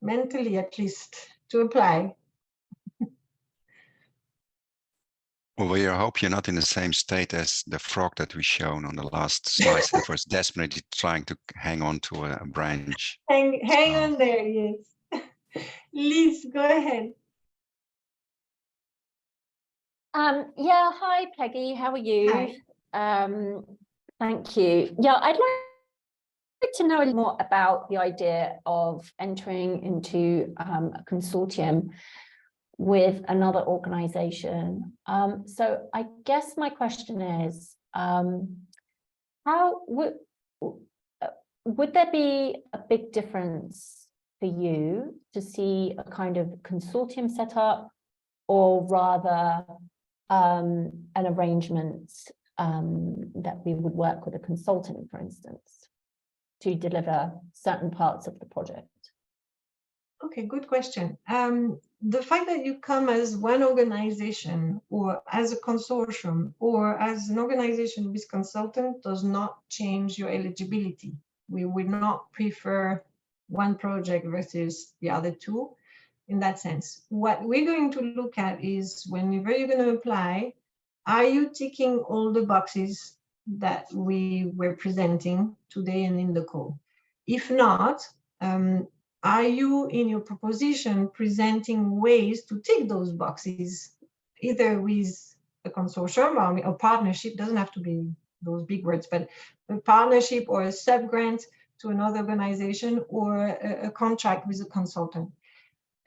mentally at least, to apply? Well, we hope you're not in the same state as the frog that we shown on the last slides that was desperately trying to hang on to a branch. Hang on there, yes. Liz, go ahead. Yeah, hi Peggy, how are you? Hi. Thank you. Yeah, I'd like to know a little more about the idea of entering into a consortium with another organization. So I guess my question is, how would there be a big difference for you to see a kind of consortium set up, or rather an arrangement that we would work with a consultant, for instance, to deliver certain parts of the project? Okay, good question. The fact that you come as one organization or as a consortium or as an organization with consultant does not change your eligibility. We would not prefer one project versus the other two in that sense. What we're going to look at is, whenever you're going to apply, are you ticking all the boxes that we were presenting today and in the call? If not, are you in your proposition presenting ways to tick those boxes, either with a consortium or a partnership? Doesn't have to be those big words, but a partnership or a sub-grant to another organization, or a contract with a consultant?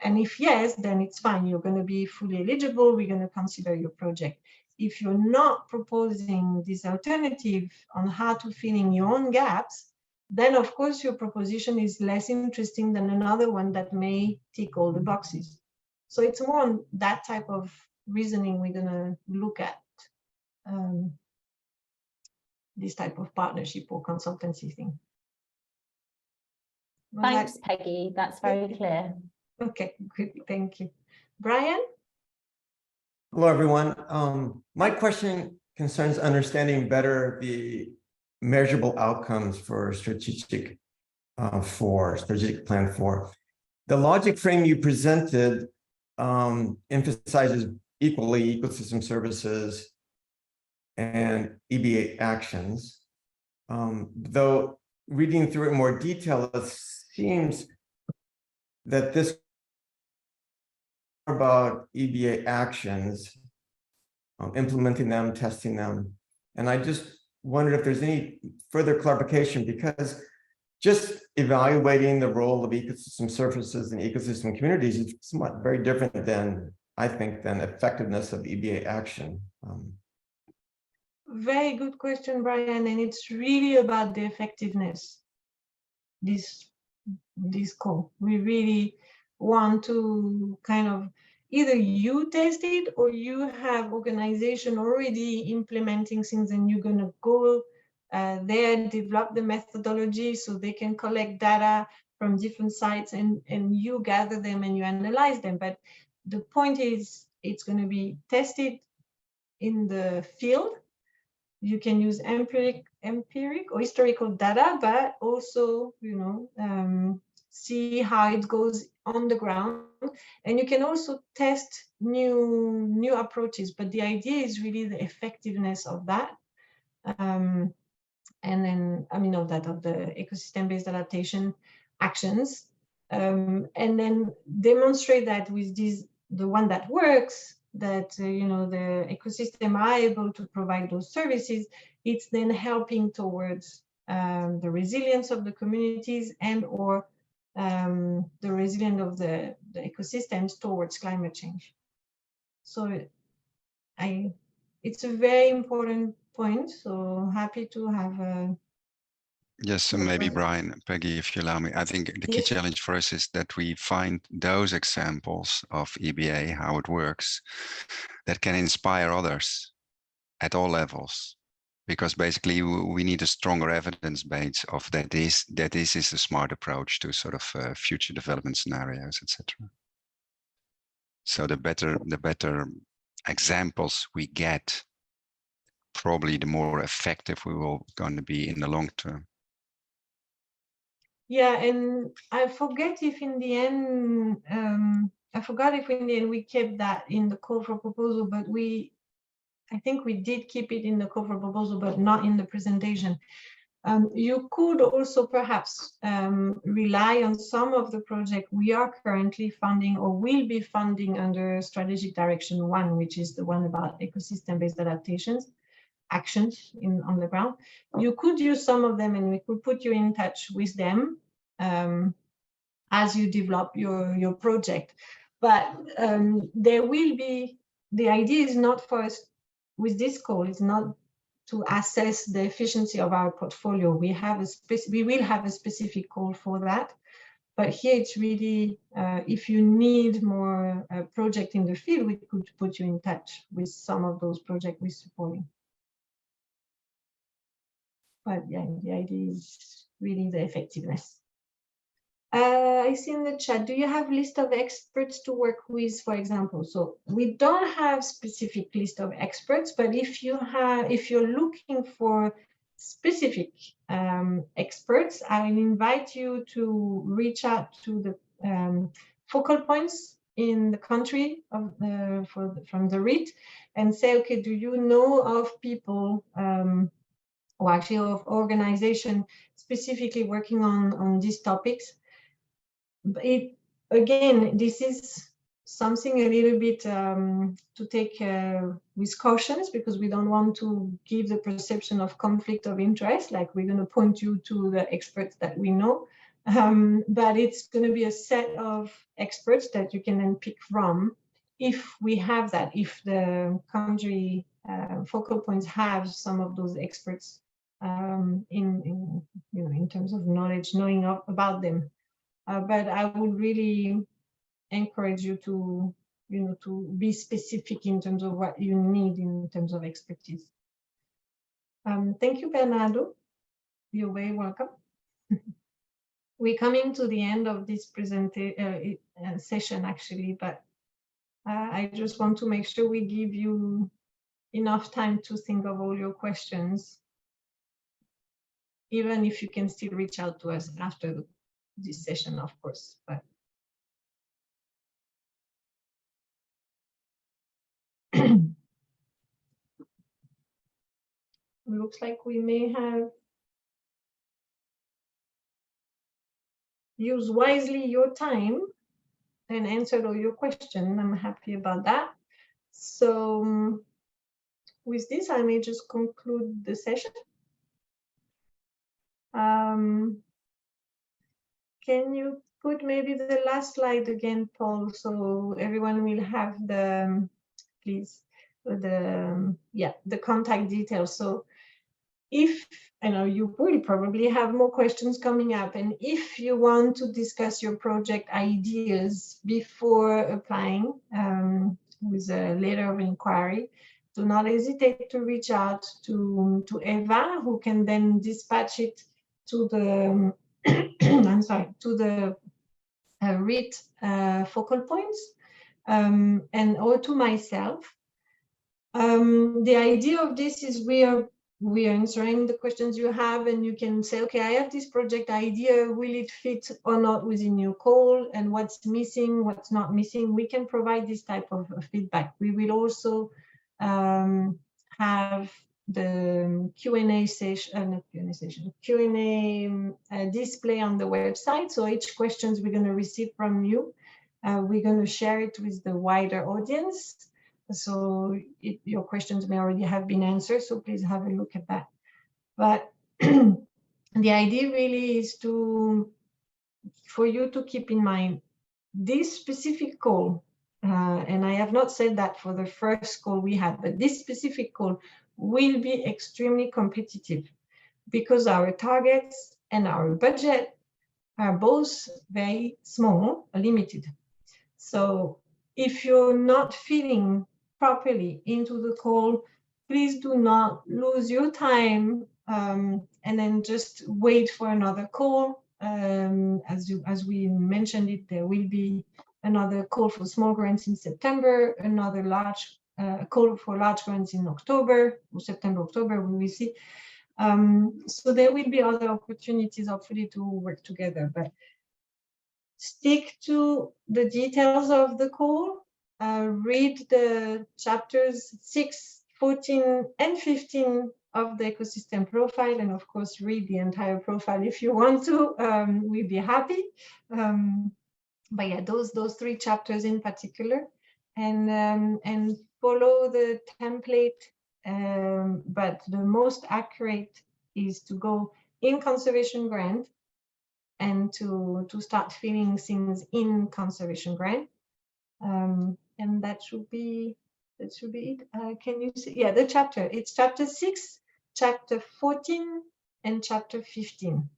And if yes, then it's fine. You're going to be fully eligible. We're going to consider your project. If you're not proposing this alternative on how to fill in your own gaps, then of course your proposition is less interesting than another one that may tick all the boxes. So it's more on that type of reasoning we're going to look at this type of partnership or consultancy thing. Thanks, Peggy. That's very clear. Okay, good, thank you. Brian? Hello, everyone. My question concerns understanding better the measurable outcomes for strategic plan 4. The logic frame you presented emphasizes equally ecosystem services and EBA actions. Though reading through it in more detail, it seems that this about EBA actions, implementing them, testing them. And I just wondered if there's any further clarification, because just evaluating the role of ecosystem services and ecosystem communities is somewhat very different than, I think, than effectiveness of EBA action. Very good question, Brian, and it's really about the effectiveness. This call, we really want to kind of either you test it or you have organization already implementing things, and you're going to go there, develop the methodology so they can collect data from different sites, and you gather them and you analyze them. But the point is, it's going to be tested in the field. You can use empiric or historical data, but also, see how it goes on the ground. And you can also test new approaches, but the idea is really the effectiveness of that. And then, of the ecosystem-based adaptation actions. And then demonstrate that with the one that works, that the ecosystem are able to provide those services. It's then helping towards the resilience of the communities and or the resilience of the ecosystems towards climate change. So it's a very important point, so happy to have Yes, so maybe Brian, Peggy, if you allow me, I think the key challenge for us is that we find those examples of EBA, how it works, that can inspire others at all levels. Because basically we need a stronger evidence base of that this is a smart approach to sort of future development scenarios, etc. So the better examples we get, probably the more effective we will going to be in the long term. Yeah, and I forget if in the end, we kept that in the call for proposal, but I think we did keep it in the call for proposal, but not in the presentation. You could also perhaps rely on some of the project we are currently funding or will be funding under Strategic Direction 1, which is the one about ecosystem-based adaptations, actions on the ground. You could use some of them, and we could put you in touch with them as you develop your project. But there will be, the idea is not for us with this call, is not to assess the efficiency of our portfolio. We will have a specific call for that. But here it's really, if you need more project in the field, we could put you in touch with some of those projects we're supporting. But yeah, the idea is really the effectiveness. I see in the chat, do you have a list of experts to work with, for example? So we don't have specific list of experts, but if you're looking for specific experts, I invite you to reach out to the focal points in the country from the REIT and say, okay, do you know of people or actually of organization specifically working on these topics? Again, this is something a little bit to take with cautions, because we don't want to give the perception of conflict of interest, like we're going to point you to the experts that we know. But it's going to be a set of experts that you can then pick from if we have that, if the country focal points have some of those experts in terms of knowledge, knowing about them. But I would really encourage you to, to be specific in terms of what you need in terms of expertise. Thank you, Bernardo. You're very welcome. we're coming to the end of this session actually, but I just want to make sure we give you enough time to think of all your questions, even if you can still reach out to us after this session, of course. But looks like we may have used wisely your time and answered all your questions. I'm happy about that. So with this, I may just conclude the session. Can you put maybe the last slide again, Paul, so everyone will have the, please, the contact details. So if, I know you will probably have more questions coming up, and if you want to discuss your project ideas before applying with a letter of inquiry, do not hesitate to reach out to Eva, who can then dispatch it to the I'm sorry, to the REIT focal points, and or to myself. The idea of this is we are answering the questions you have, and you can say, okay, I have this project idea, will it fit or not within your call, and what's missing, what's not missing. We can provide this type of feedback. We will also have the Q&A session, Q&A display on the website. So each questions we're going to receive from you, we're going to share it with the wider audience. So your questions may already have been answered, so please have a look at that. But the idea really is for you to keep in mind this specific call, and I have not said that for the first call we had, but this specific call will be extremely competitive because our targets and our budget are both very small, limited. So if you're not feeling properly into the call, please do not lose your time and then just wait for another call. As we mentioned it, there will be another call for small grants in September, another large call for large grants in October, or September, October, we will see. So there will be other opportunities, hopefully, to work together. But stick to the details of the call. Read the chapters 6, 14, and 15 of the ecosystem profile, and of course, read the entire profile if you want to. We'd be happy. But yeah, those 3 chapters in particular, and follow the template. But the most accurate is to go in conservation grant and to start filling things in conservation grant. And that should be it. Can you see? Yeah, the chapter. It's chapter 6, chapter 14, and chapter 15.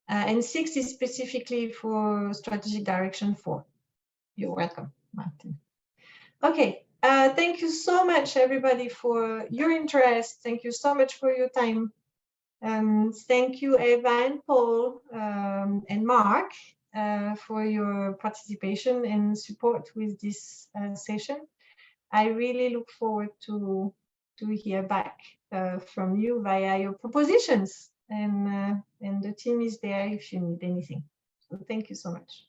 And 6 is specifically for strategic direction 4. You're welcome, Martin. Okay. Thank you so much, everybody, for your interest. Thank you so much for your time. Thank you, Eva and Paul and Mark, for your participation and support with this session. I really look forward to hear back from you via your propositions, and the team is there if you need anything. So thank you so much.